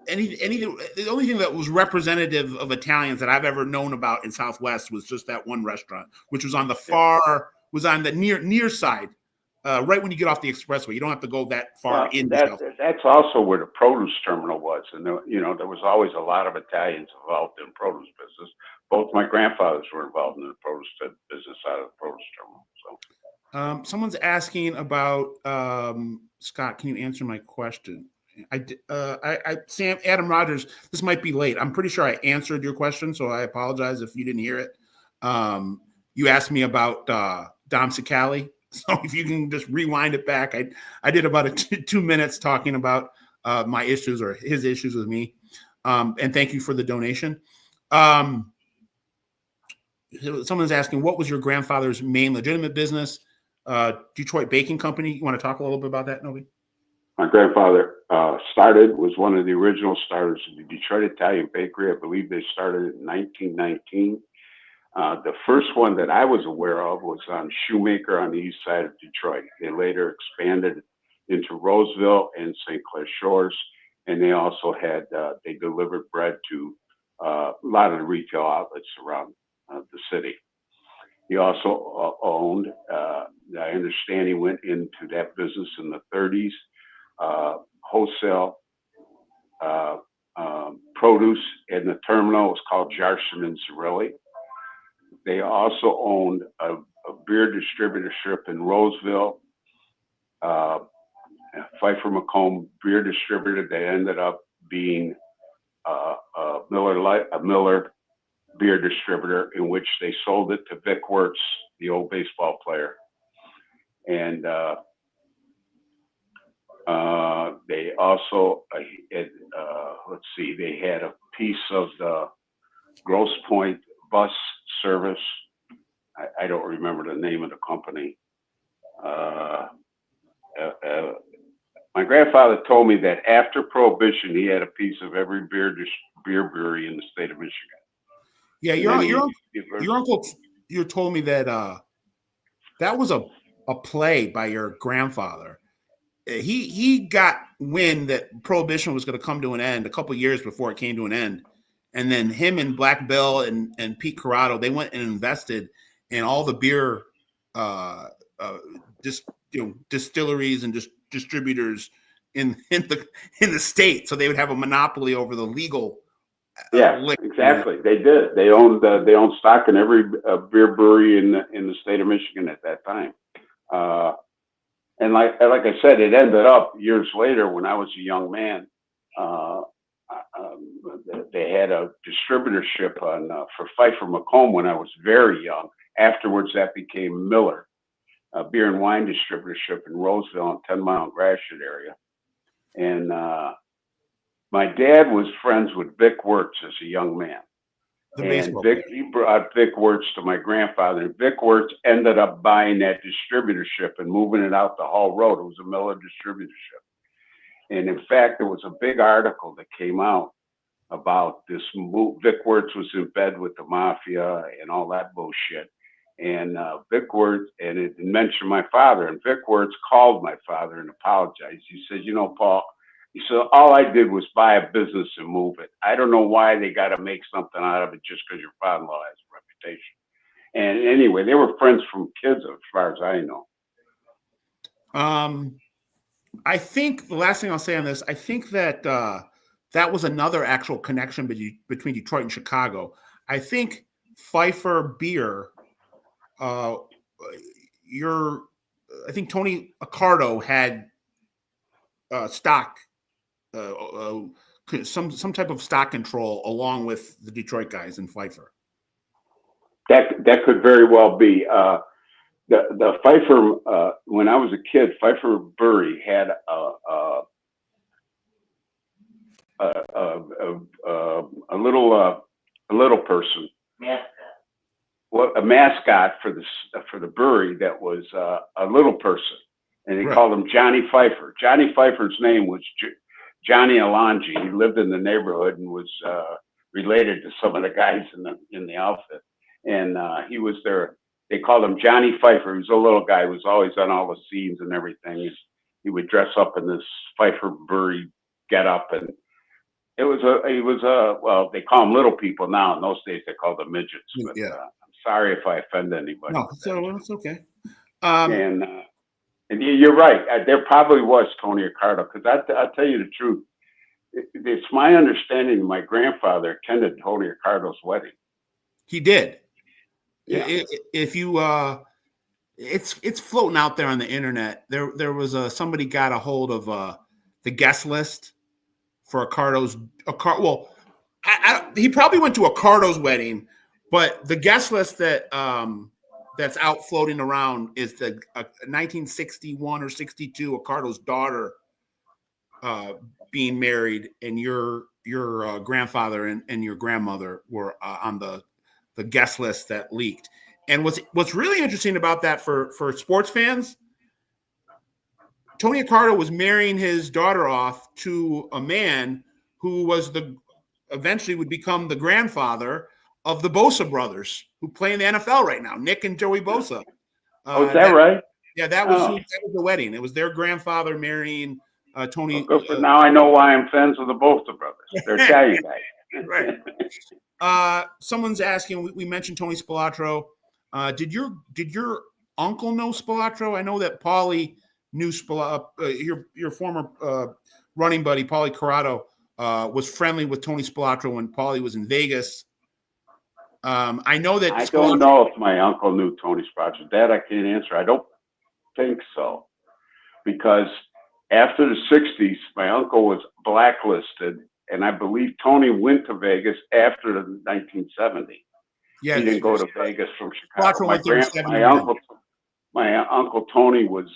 anything. The only thing that was representative of Italians that I've ever known about in Southwest was just that one restaurant, which was on the near side, right when you get off the expressway. You don't have to go that far in. That's also where the produce terminal was, and there was always a lot of Italians involved in produce business. Both my grandfathers were involved in the produce business out of the produce terminal. So, someone's asking about Scott. Can you answer my question? Sam Adam Rogers. This might be late. I'm pretty sure I answered your question, so I apologize if you didn't hear it. You asked me about Dom Cicali, so if you can just rewind it back, I did about 2 minutes talking about my issues or his issues with me, and thank you for the donation. Someone's asking, what was your grandfather's main legitimate business? Detroit Baking Company. You want to talk a little bit about that, Nove? My grandfather was one of the original starters of the Detroit Italian Bakery. I believe they started in 1919. The first one that I was aware of was on Shoemaker on the east side of Detroit. They later expanded into Roseville and St. Clair Shores, and they also had they delivered bread to a lot of the retail outlets around the city. He also owned, I understand he went into that business in the 30s, wholesale produce in the terminal. It was called Jarson and Zarelli. They also owned a beer distributorship in Roseville, Pfeiffer McComb beer distributor. They ended up being a Miller beer distributor, in which they sold it to Vic Wirtz, the old baseball player. And they also, let's see, they had a piece of the Grosse Pointe bus service. I don't remember the name of the company. My grandfather told me that after Prohibition, he had a piece of every beer brewery in the state of Michigan. Yeah, your uncle, you told me that that was a play by your grandfather. He got wind that Prohibition was going to come to an end a couple years before it came to an end, and then him and Black Bill and Pete Corrado, they went and invested in all the beer, distilleries and distributors in the state, so they would have a monopoly over the legal. Yeah, exactly. They did. They owned stock in every beer brewery in the state of Michigan at that time. And like I said, it ended up years later when I was a young man. They had a distributorship for Pfeiffer McComb when I was very young. Afterwards, that became Miller, a beer and wine distributorship in Roseville and 10 Mile and Gratiot area. And my dad was friends with Vic Wirtz as a young man. And he brought Vic Wirtz to my grandfather. And Vic Wirtz ended up buying that distributorship and moving it out to Hall Road. It was a Miller distributorship. And in fact, there was a big article that came out about this move. Vic Wirtz was in bed with the mafia and all that bullshit. And Vic Wirtz, and it mentioned my father. And Vic Wirtz called my father and apologized. He said, Paul, he said, all I did was buy a business and move it. I don't know why they got to make something out of it just because your father-in-law has a reputation. And anyway, they were friends from kids as far as I know. I think the last thing I'll say on this, I think that that was another actual connection between Detroit and Chicago. I think Pfeiffer beer, I think Tony Accardo had stock, some type of stock control along with the Detroit guys in Pfeiffer. That could very well be. The Pfeiffer, when I was a kid, Pfeiffer Brewery had a little person, a mascot for the brewery that was a little person, and they called him Johnny Pfeiffer. Johnny Pfeiffer's name was Johnny Alonji. He lived in the neighborhood and was related to some of the guys in the outfit, and he was there. They called him Johnny Pfeiffer. He was a little guy who was always on all the scenes and everything. He would dress up in this Pfeiffer Brewery getup, and well, they call them little people now. In those days, they called them midgets. But, yeah. I'm sorry if I offend anybody. No, so it's okay. And you're right. There probably was Tony Accardo, because I'll tell you the truth. It's my understanding my grandfather attended Tony Accardo's wedding. He did. Yeah. If you it's floating out there on the internet. There was somebody got a hold of the guest list for Accardo's. Well, he probably went to Accardo's wedding, but the guest list that that's out floating around is the 1961 or 62 Accardo's daughter being married, and your grandfather and your grandmother were on the guest list that leaked. And what's really interesting about that for sports fans, Tony Accardo was marrying his daughter off to a man who was eventually would become the grandfather of the Bosa brothers who play in the NFL right now, Nick and Joey Bosa. Oh, is that right? Yeah, that was the wedding. It was their grandfather marrying Tony. Well, good for now I know why I'm friends with the Bosa brothers. They're Italian guys. Right. Someone's asking. We mentioned Tony Spelatro. Did your uncle know Spelatro? I know that Paulie knew your former running buddy Paulie Corrado was friendly with Tony Spelatro when Paulie was in Vegas. I know that I don't know if my uncle knew Tony Spelatro. That I can't answer. I don't think so, because after the 60s, my uncle was blacklisted, and I believe Tony went to Vegas after the 1970. Yeah, he didn't go to Vegas from Chicago. My uncle Tony was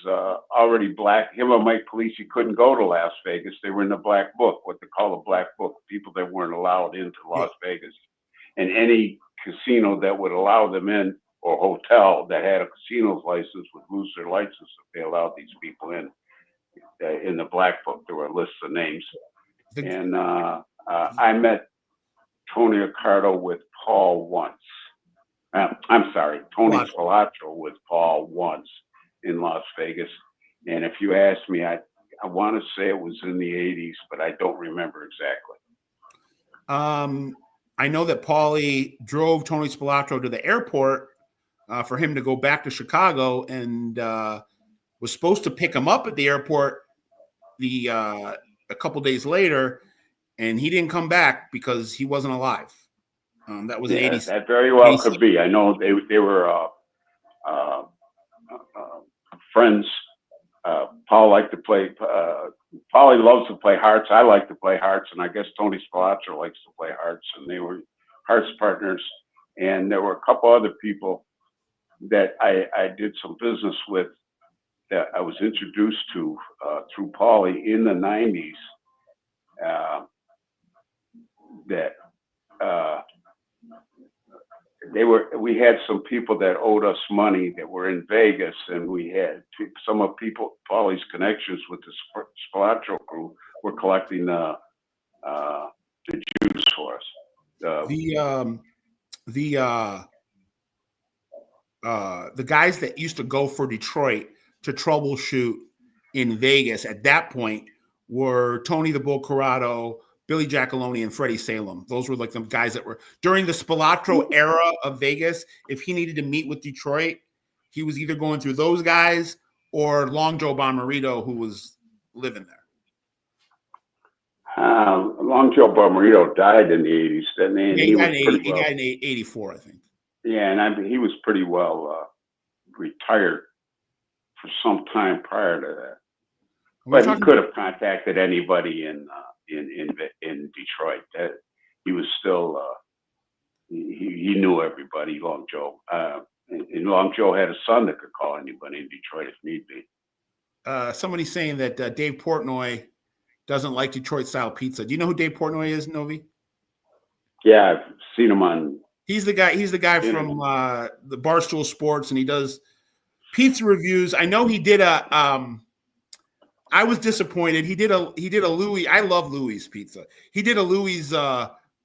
already black. Him and Mike Polisi couldn't go to Las Vegas. They were in the black book, what they call the black book, people that weren't allowed into Las Vegas. And any casino that would allow them in, or hotel that had a casino's license, would lose their license if they allowed these people in. In the black book, there were lists of names. And I met Tony Accardo with Paul once. I'm sorry, Tony Spelatro with Paul once in Las Vegas. And if you ask me, I want to say it was in the 80s, but I don't remember exactly. I know that Paulie drove Tony Spelatro to the airport for him to go back to Chicago, and was supposed to pick him up at the airport a couple days later, and he didn't come back because he wasn't alive. That was an 80s. That very well 86. Could be. I know they were friends. Paul liked to play. Paulie loves to play hearts. I like to play hearts, and I guess Tony Spelatro likes to play hearts, and they were hearts partners. And there were a couple other people that I did some business with that I was introduced to through Paulie in the 90s. We had some people that owed us money that were in Vegas, and we had some of Paulie's connections with the Spelatro crew were collecting the juice for us. The guys that used to go for Detroit to troubleshoot in Vegas at that point were Tony the Bull Corrado, Billy Giacalone, and Freddie Salem. Those were like the guys that were during the Spelatro era of Vegas. If he needed to meet with Detroit, he was either going through those guys or Long Joe Bomarito, who was living there. Long Joe Bomarito died in the 80s. He died in 84, I think. Yeah, and he was pretty well retired for some time prior to that. But he could have contacted anybody in Detroit. He was still he knew everybody. Long Joe, and Long Joe had a son that could call anybody in Detroit if need be. Somebody's saying that Dave Portnoy doesn't like Detroit style pizza. Do you know who Dave Portnoy is, Novi? Yeah, I've seen him on. He's the guy from the Barstool Sports, and he does pizza reviews. I know he did I was disappointed. He did a Louis. I love Louis pizza. He did a Louis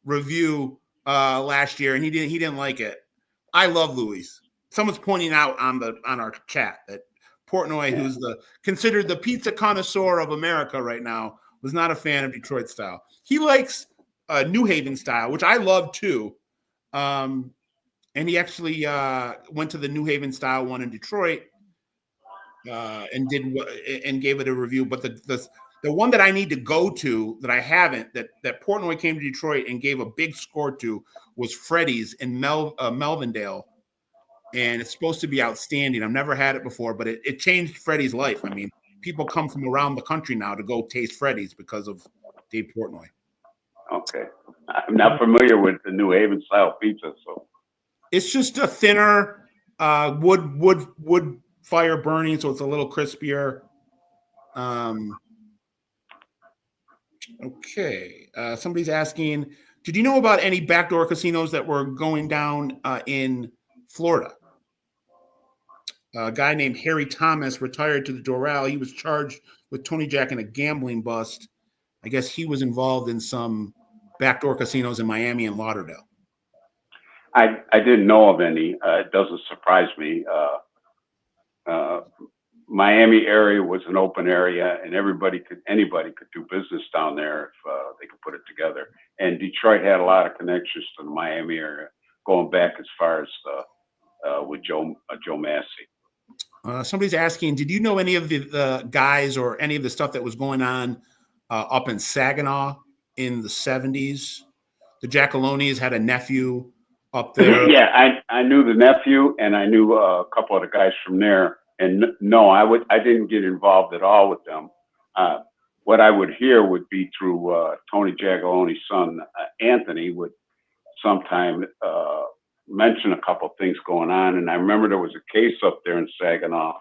review last year, and he didn't like it. I love Louis. Someone's pointing out on our chat that Portnoy, who's considered the pizza connoisseur of America right now, was not a fan of Detroit style. He likes New Haven style, which I love too. And he actually went to the New Haven style one in Detroit. And gave it a review, but the one that I need to go to that I haven't that Portnoy came to Detroit and gave a big score to was Freddy's in Melvindale, and it's supposed to be outstanding. I've never had it before, but it changed Freddy's life. I mean, people come from around the country now to go taste Freddy's because of Dave Portnoy. Okay, I'm not familiar with the New Haven style pizza, so it's just a thinner wood fire burning, so it's a little crispier. Okay. Somebody's asking, did you know about any backdoor casinos that were going down in Florida? A guy named Harry Thomas retired to the Doral. He was charged with Tony Jack in a gambling bust. I guess he was involved in some backdoor casinos in Miami and Lauderdale. I didn't know of any. It doesn't surprise me. Miami area was an open area, and anybody could do business down there if they could put it together. And Detroit had a lot of connections to the Miami area, going back as far as with Joe Massey. Somebody's asking, did you know any of the guys or any of the stuff that was going on up in Saginaw in the 70s? The Giacalonis had a nephew up there. Yeah, I knew the nephew, and I knew a couple of the guys from there. And no, I didn't get involved at all with them. What I would hear would be through Tony Giacaloni's son, Anthony, would sometime mention a couple of things going on. And I remember there was a case up there in Saginaw.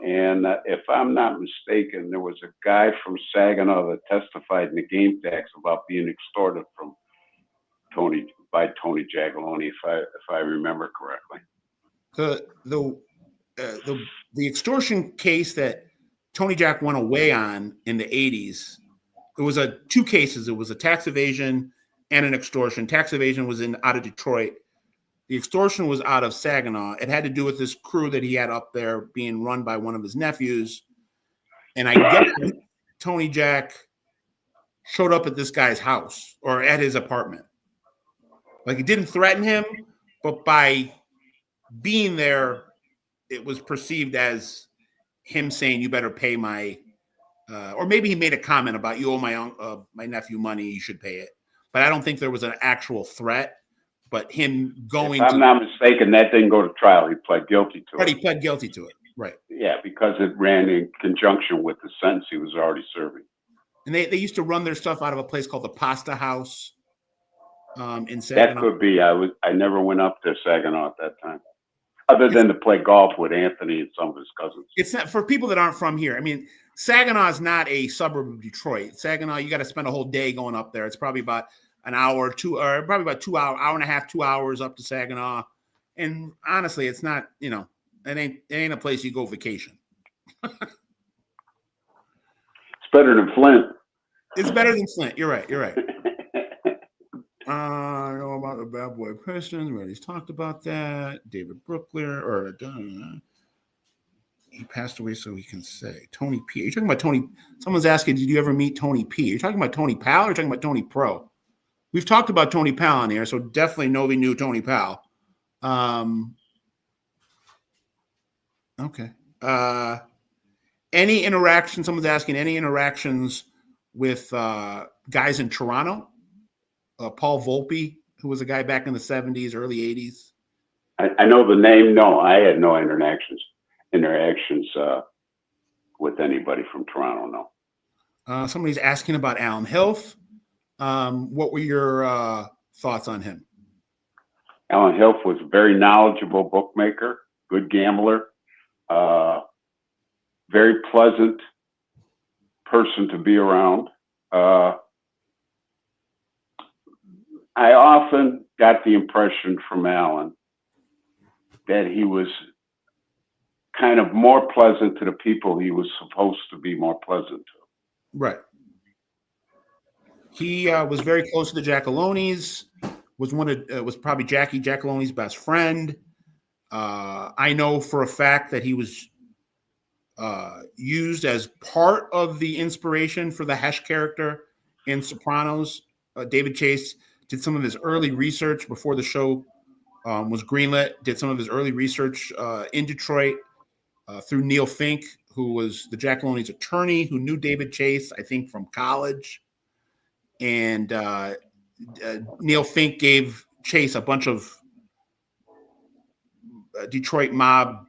And if I'm not mistaken, there was a guy from Saginaw that testified in the game tax about being extorted from Tony Giacaloni, if I remember correctly. The extortion case that Tony Jack went away on in the 80s, it was two cases. It was a tax evasion and an extortion. Tax evasion was out of Detroit. The extortion was out of Saginaw. It had to do with this crew that he had up there being run by one of his nephews. And I guess Tony Jack showed up at this guy's house or at his apartment. Like, he didn't threaten him, but by being there, it was perceived as him saying, "You better pay my," or maybe he made a comment about, "You owe my nephew money, you should pay it." But I don't think there was an actual threat. But him going, if I'm not mistaken, that didn't go to trial. He pled guilty to it. He pled guilty to it, right? Yeah, because it ran in conjunction with the sentence he was already serving. And they used to run their stuff out of a place called the Pasta House in Saginaw. That could be. I never went up to Saginaw at that time, other than to play golf with Anthony and some of his cousins. It's not for people that aren't from here. I mean, Saginaw is not a suburb of Detroit. Saginaw, you got to spend a whole day going up there. It's probably about an hour, probably about 2 hours, hour and a half, 2 hours up to Saginaw. And honestly, it's not, it ain't a place you go vacation. It's better than Flint. It's better than Flint. You're right. I know about the Bad Boy Pistons. We already talked about that. David Brookler, he passed away, so he can say Tony P. Are you talking about Tony? Someone's asking, did you ever meet Tony P? Are you talking about Tony Powell or are you talking about Tony Pro? We've talked about Tony Powell on here, so definitely Nove knew Tony Powell. Okay. Any interaction? Someone's asking, any interactions with guys in Toronto? Paul Volpe, who was a guy back in the 70s, early 80s. I know the name. No, I had no interactions with anybody from Toronto. No. Somebody's asking about Alan Hilf. What were your thoughts on him? Alan Hilf was a very knowledgeable bookmaker, good gambler, very pleasant person to be around. I often got the impression from Alan that he was kind of more pleasant to the people he was supposed to be more pleasant to. Right. He was very close to the Giacalonis, was probably Jackie Giacaloni's best friend. I know for a fact that he was used as part of the inspiration for the Hesh character in Sopranos. David Chase did some of his early research before the show was greenlit, did some of his early research in Detroit through Neil Fink, who was the Giacaloni's attorney, who knew David Chase, I think, from college. And Neil Fink gave Chase a bunch of Detroit mob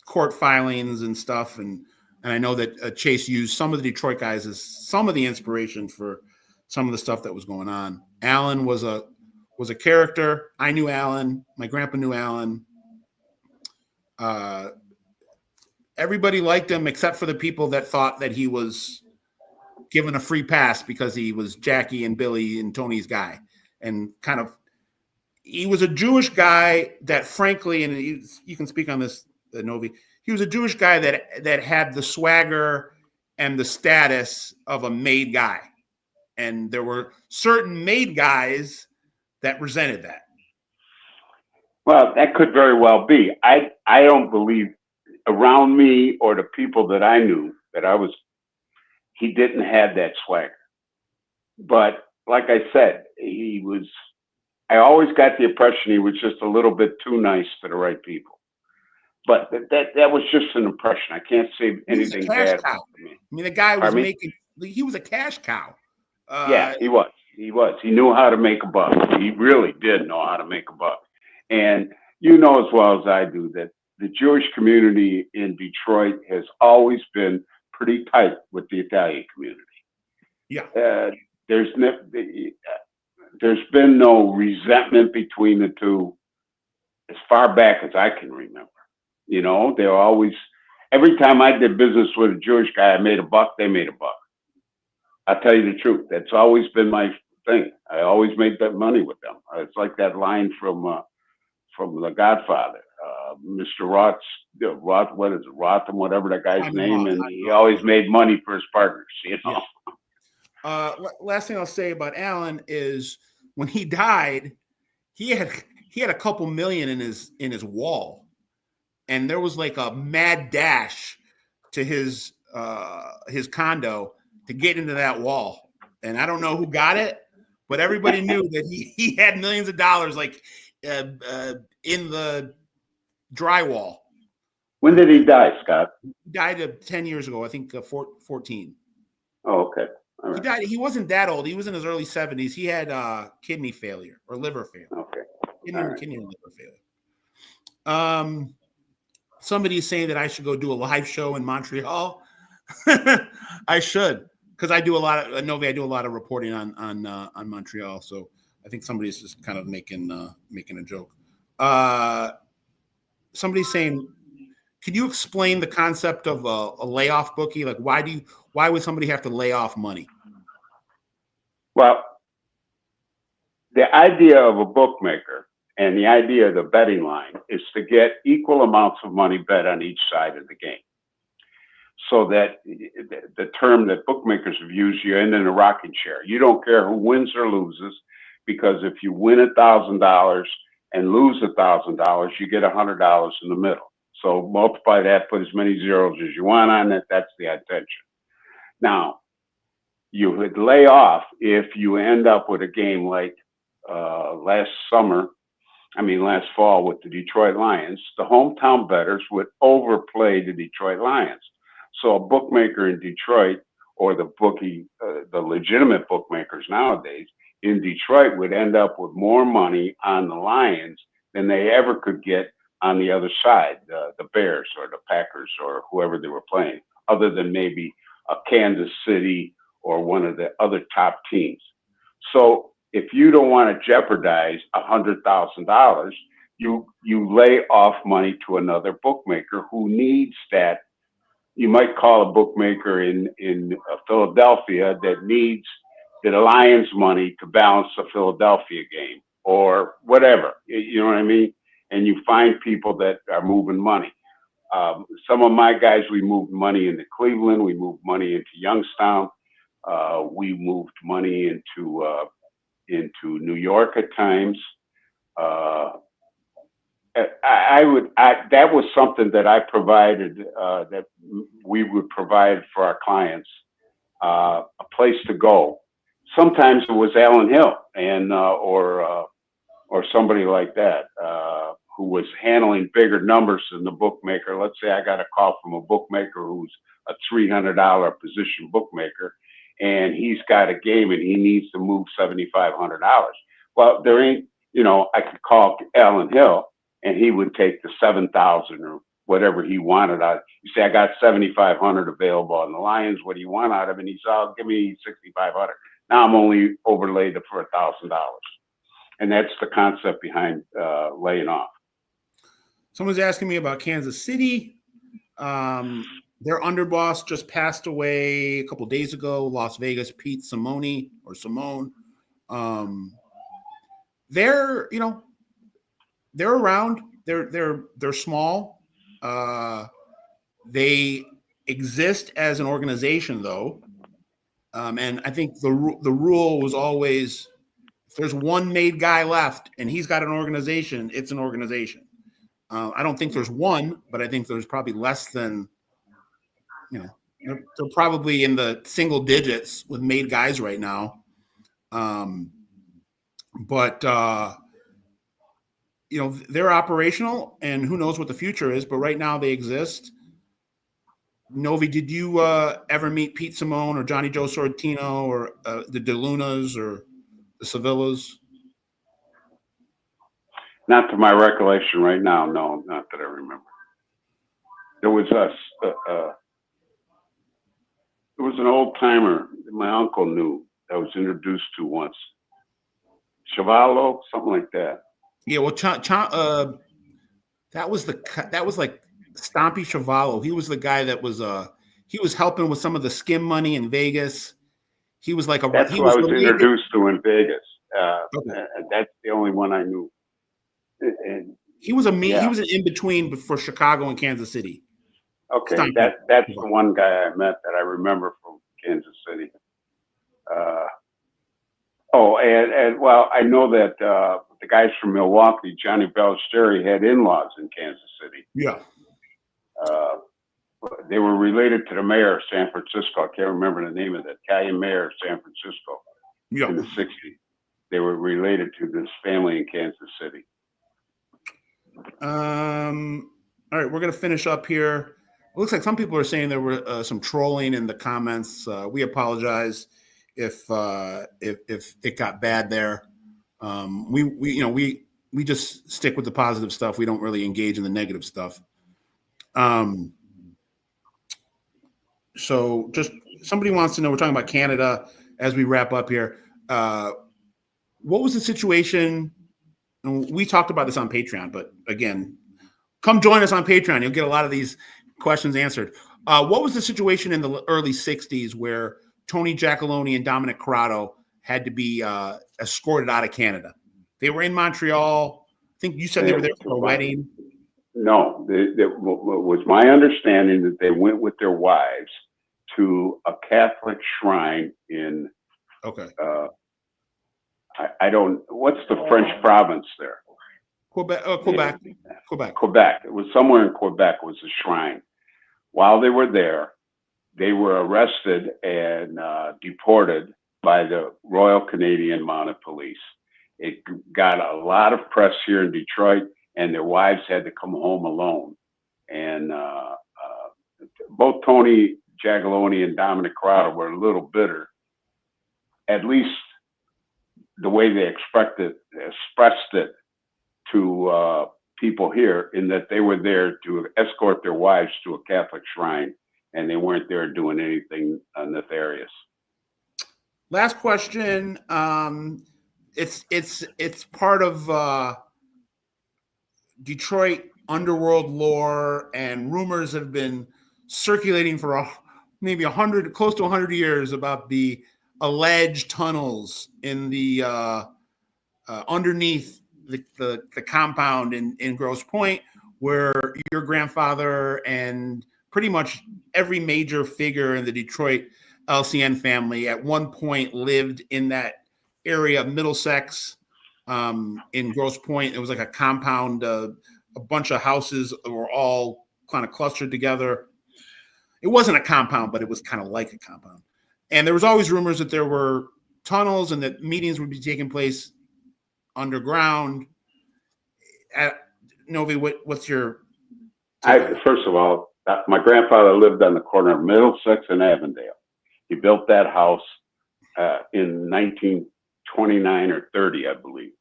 court filings and stuff. And I know that Chase used some of the Detroit guys as some of the inspiration for some of the stuff that was going on. Alan was a character. I knew Alan. My grandpa knew Alan. Everybody liked him except for the people that thought that he was given a free pass because he was Jackie and Billy and Tony's guy. And kind of, he was a Jewish guy that, frankly, and you can speak on this, Nove, he was a Jewish guy that had the swagger and the status of a made guy. And there were certain made guys that resented that. Well, that could very well be. I don't believe around me or the people that I knew that he didn't have that swagger. But like I said, I always got the impression he was just a little bit too nice to the right people. But that was just an impression. I can't say anything bad about him. I mean, the guy was Pardon me? he was a cash cow. Yeah, he was. He was. He knew how to make a buck. He really did know how to make a buck. And you know as well as I do that the Jewish community in Detroit has always been pretty tight with the Italian community. Yeah. There's been no resentment between the two as far back as I can remember. You know, they're always, every time I did business with a Jewish guy, I made a buck, they made a buck. I'll tell you the truth. That's always been my thing. I always made that money with them. It's like that line from The Godfather. Mr. Roth, what is it, Rotham, whatever that guy's name, and he always made money for his partners, you know. Yeah. Last thing I'll say about Alan is when he died, he had a couple million in his wall, and there was like a mad dash to his condo to get into that wall, and I don't know who got it, but everybody knew that he had millions of dollars like in the drywall. When did he die, Scott? He died 10 years ago, I think 14. Oh, okay. All right. He died. He wasn't that old. He was in his early 70s. He had kidney failure or liver failure. Okay. Kidney and liver failure. Somebody's saying that I should go do a live show in Montreal. I should, because I do a lot of Nove. I do a lot of reporting on Montreal. So I think somebody's just kind of making a joke. Somebody's saying, could you explain the concept of a layoff bookie? Like, why would somebody have to lay off money? Well, the idea of a bookmaker and the idea of the betting line is to get equal amounts of money bet on each side of the game. So that the term that bookmakers have used, you're in a rocking chair. You don't care who wins or loses, because if you win $1,000 and lose $1,000, you get $100 in the middle. So multiply that, put as many zeros as you want on it. That's the intention. Now, you would lay off if you end up with a game like last fall with the Detroit Lions. The hometown bettors would overplay the Detroit Lions. So a bookmaker in Detroit, or the legitimate bookmakers nowadays in Detroit, would end up with more money on the Lions than they ever could get on the other side, the Bears or the Packers or whoever they were playing, other than maybe a Kansas City or one of the other top teams. So if you don't want to jeopardize $100,000, you lay off money to another bookmaker who needs that. You might call a bookmaker in Philadelphia that needs the Lions money to balance the Philadelphia game or whatever. You know what I mean? And you find people that are moving money. Some of my guys, we moved money into Cleveland. We moved money into Youngstown. We moved money into New York at times. That was something that I provided, that we would provide for our clients, a place to go. Sometimes it was Alan Hill and or somebody like that, who was handling bigger numbers than the bookmaker. Let's say I got a call from a bookmaker who's a $300 position bookmaker, and he's got a game and he needs to move $7,500. Well, there ain't, I could call Alan Hill and he would take the 7,000 or whatever he wanted out. You say, I got 7,500 available on the Lions. What do you want out of it? And he said, oh, give me 6,500. Now I'm only overlaid for $1,000. And that's the concept behind laying off. Someone's asking me about Kansas City. Their underboss just passed away a couple days ago. Las Vegas, Pete Simone. They're around. They're small. They exist as an organization, though, and I think the rule was always If there's one made guy left and he's got an organization, it's an organization. I don't think there's one, but I think there's probably less than, they're probably in the single digits with made guys right now. But they're operational, and who knows what the future is, but right now they exist. Nove, did you ever meet Pete Simone or Johnny Joe Sorrentino or the DeLunas or the Sevillas? Not to my recollection right now. No, not that I remember. There was us. There was an old timer that my uncle knew that was introduced to once. Chavallo, something like that. Yeah, well, that was like Stompy Chavallo. He was the guy that was he was helping with some of the skim money in Vegas. He was like That's who I was introduced to in Vegas. Okay. That's the only one I knew. And he was he was an in between for Chicago and Kansas City. Okay, that's the one guy I met that I remember from Kansas City. Well, I know that the guys from Milwaukee, Johnny Ballesteri, had in-laws in Kansas City. Yeah. They were related to the mayor of San Francisco. I can't remember the name of the Italian mayor of San Francisco in the 60s. They were related to this family in Kansas City. All right, we're going to finish up here. It looks like some people are saying there were some trolling in the comments. We apologize if it got bad there. We just stick with the positive stuff. We don't really engage in the negative stuff. So just somebody wants to know, we're talking about Canada as we wrap up here. What was the situation? And we talked about this on Patreon, but again, come join us on Patreon. You'll get a lot of these questions answered. What was the situation in the early 60s where Tony Giacalone and Dominic Corrado had to be escorted out of Canada? They were in Montreal. I think you said they were there for a wedding. No, it was my understanding that they went with their wives to a Catholic shrine in. Okay. I don't. What's the French province there? Quebec. Quebec. It was somewhere in Quebec. It was a shrine. While they were there, they were arrested and deported by the Royal Canadian Mounted Police. It got a lot of press here in Detroit, and their wives had to come home alone. And both Tony Giacalone and Dominic Corrado were a little bitter, at least the way they expressed it to people here, in that they were there to escort their wives to a Catholic shrine, and they weren't there doing anything nefarious. Last question. It's part of Detroit underworld lore, and rumors have been circulating for maybe close to 100 years about the alleged tunnels in the underneath the compound in Grosse Pointe, where your grandfather and pretty much every major figure in the Detroit LCN family at one point lived in that area of Middlesex, in Grosse Pointe. It was like a compound, a bunch of houses were all kind of clustered together. It wasn't a compound, but it was kind of like a compound. And there was always rumors that there were tunnels and that meetings would be taking place underground. Nove, what's your? First of all, my grandfather lived on the corner of Middlesex and Avondale. He built that house in 1929 or 30, I believe.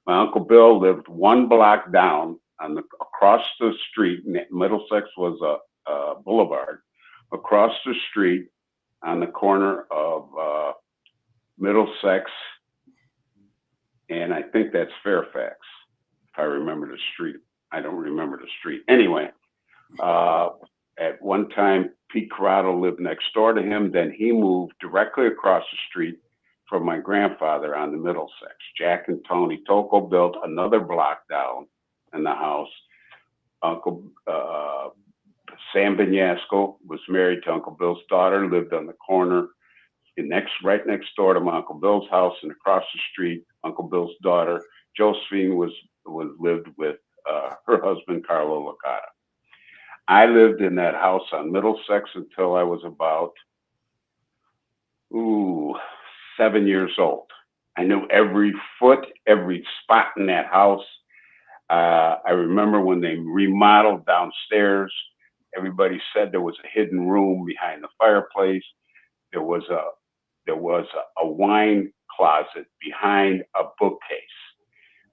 My Uncle Bill lived one block down across the street. Middlesex was a boulevard. Across the street on the corner of Middlesex, and I think that's Fairfax, if I remember the street. I don't remember the street. Anyway, at one time, Pete Corrado lived next door to him. Then he moved directly across the street from my grandfather on the Middlesex. Jack and Tony Tocco built another block down in the house. Uncle Sam Vignasco was married to Uncle Bill's daughter, lived on the corner right next door to my Uncle Bill's house, and across the street, Uncle Bill's daughter, Josephine, lived with her husband, Carlo Licata. I lived in that house on Middlesex until I was about 7 years old. I knew every foot, every spot in that house. I remember when they remodeled downstairs, everybody said there was a hidden room behind the fireplace. There was a wine closet behind a bookcase,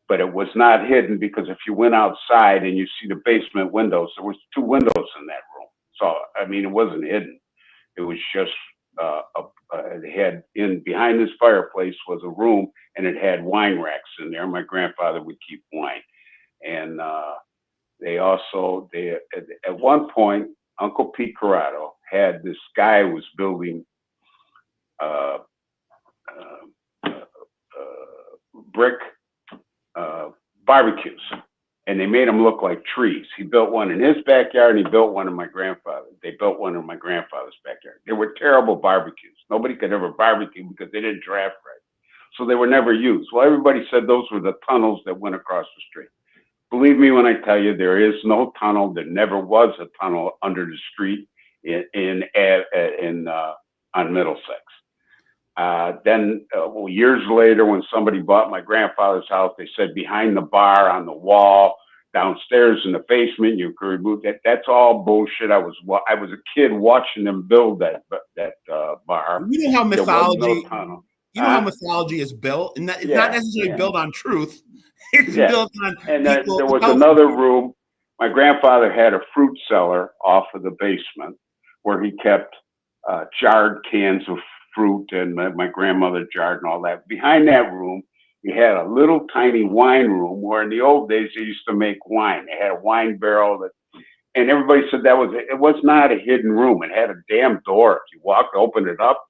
but it was not hidden, because if you went outside and you see the basement windows, there was 2 windows in that room. So, I mean, it wasn't hidden. It was just, it had behind this fireplace was a room, and it had wine racks in there. My grandfather would keep wine. And at one point, Uncle Pete Corrado had this guy who was building brick barbecues, and they made them look like trees. He built one in his backyard, and he built one in my grandfather. They built one in my grandfather's backyard. They were terrible barbecues. Nobody could ever barbecue because they didn't draft right. So they were never used. Well, everybody said those were the tunnels that went across the street. Believe me when I tell you, there is no tunnel. There never was a tunnel under the street on Middlesex. Then years later, when somebody bought my grandfather's house, they said behind the bar on the wall downstairs in the basement, you could remove that. That's all bullshit. I was a kid watching them build that bar. You know how mythology. There was no tunnel. You know how mythology is built, and it's not necessarily built on truth. It's built on. And then there was another room. My grandfather had a fruit cellar off of the basement where he kept jarred cans of fruit, and my grandmother jarred and all that. Behind that room, you had a little tiny wine room where in the old days they used to make wine. They had a wine barrel and everybody said it was not a hidden room. It had a damn door. If you opened it up,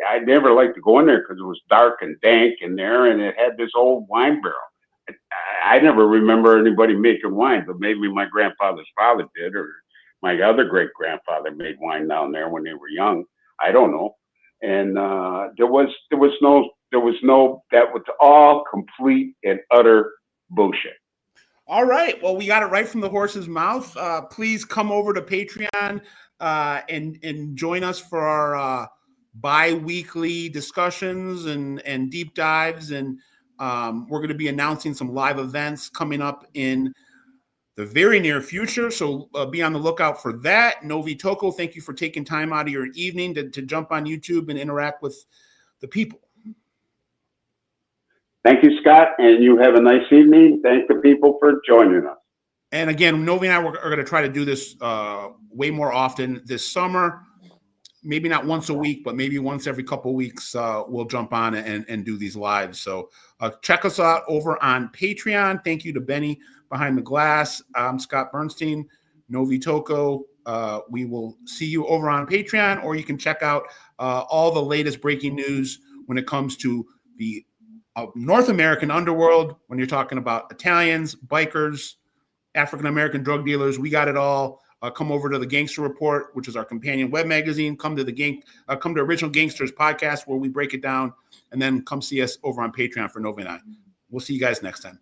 I never liked to go in there because it was dark and dank in there, and it had this old wine barrel. I never remember anybody making wine, but maybe my grandfather's father did, or my other great grandfather made wine down there when they were young. I don't know. And that was all complete and utter bullshit. All right. Well, we got it right from the horse's mouth. Please come over to Patreon and join us for our bi-weekly discussions and deep dives. And we're going to be announcing some live events coming up in the very near future. So be on the lookout for that. Nove, Tocco, thank you for taking time out of your evening to jump on YouTube and interact with the people. Thank you, Scott, and you have a nice evening. Thank the people for joining us. And again, Nove and I are going to try to do this way more often this summer. Maybe not once a week, but maybe once every couple of weeks, we'll jump on and do these lives. So check us out over on Patreon. Thank you to Benny behind the glass. I'm Scott Bernstein, Nove, Tocco. We will see you over on Patreon, or you can check out all the latest breaking news when it comes to the North American underworld. When you're talking about Italians, bikers, African-American drug dealers, we got it all. Come over to the Gangster Report, which is our companion web magazine. Come to Original Gangsters podcast, where we break it down, and then come see us over on Patreon for Nove and I. We'll see you guys next time.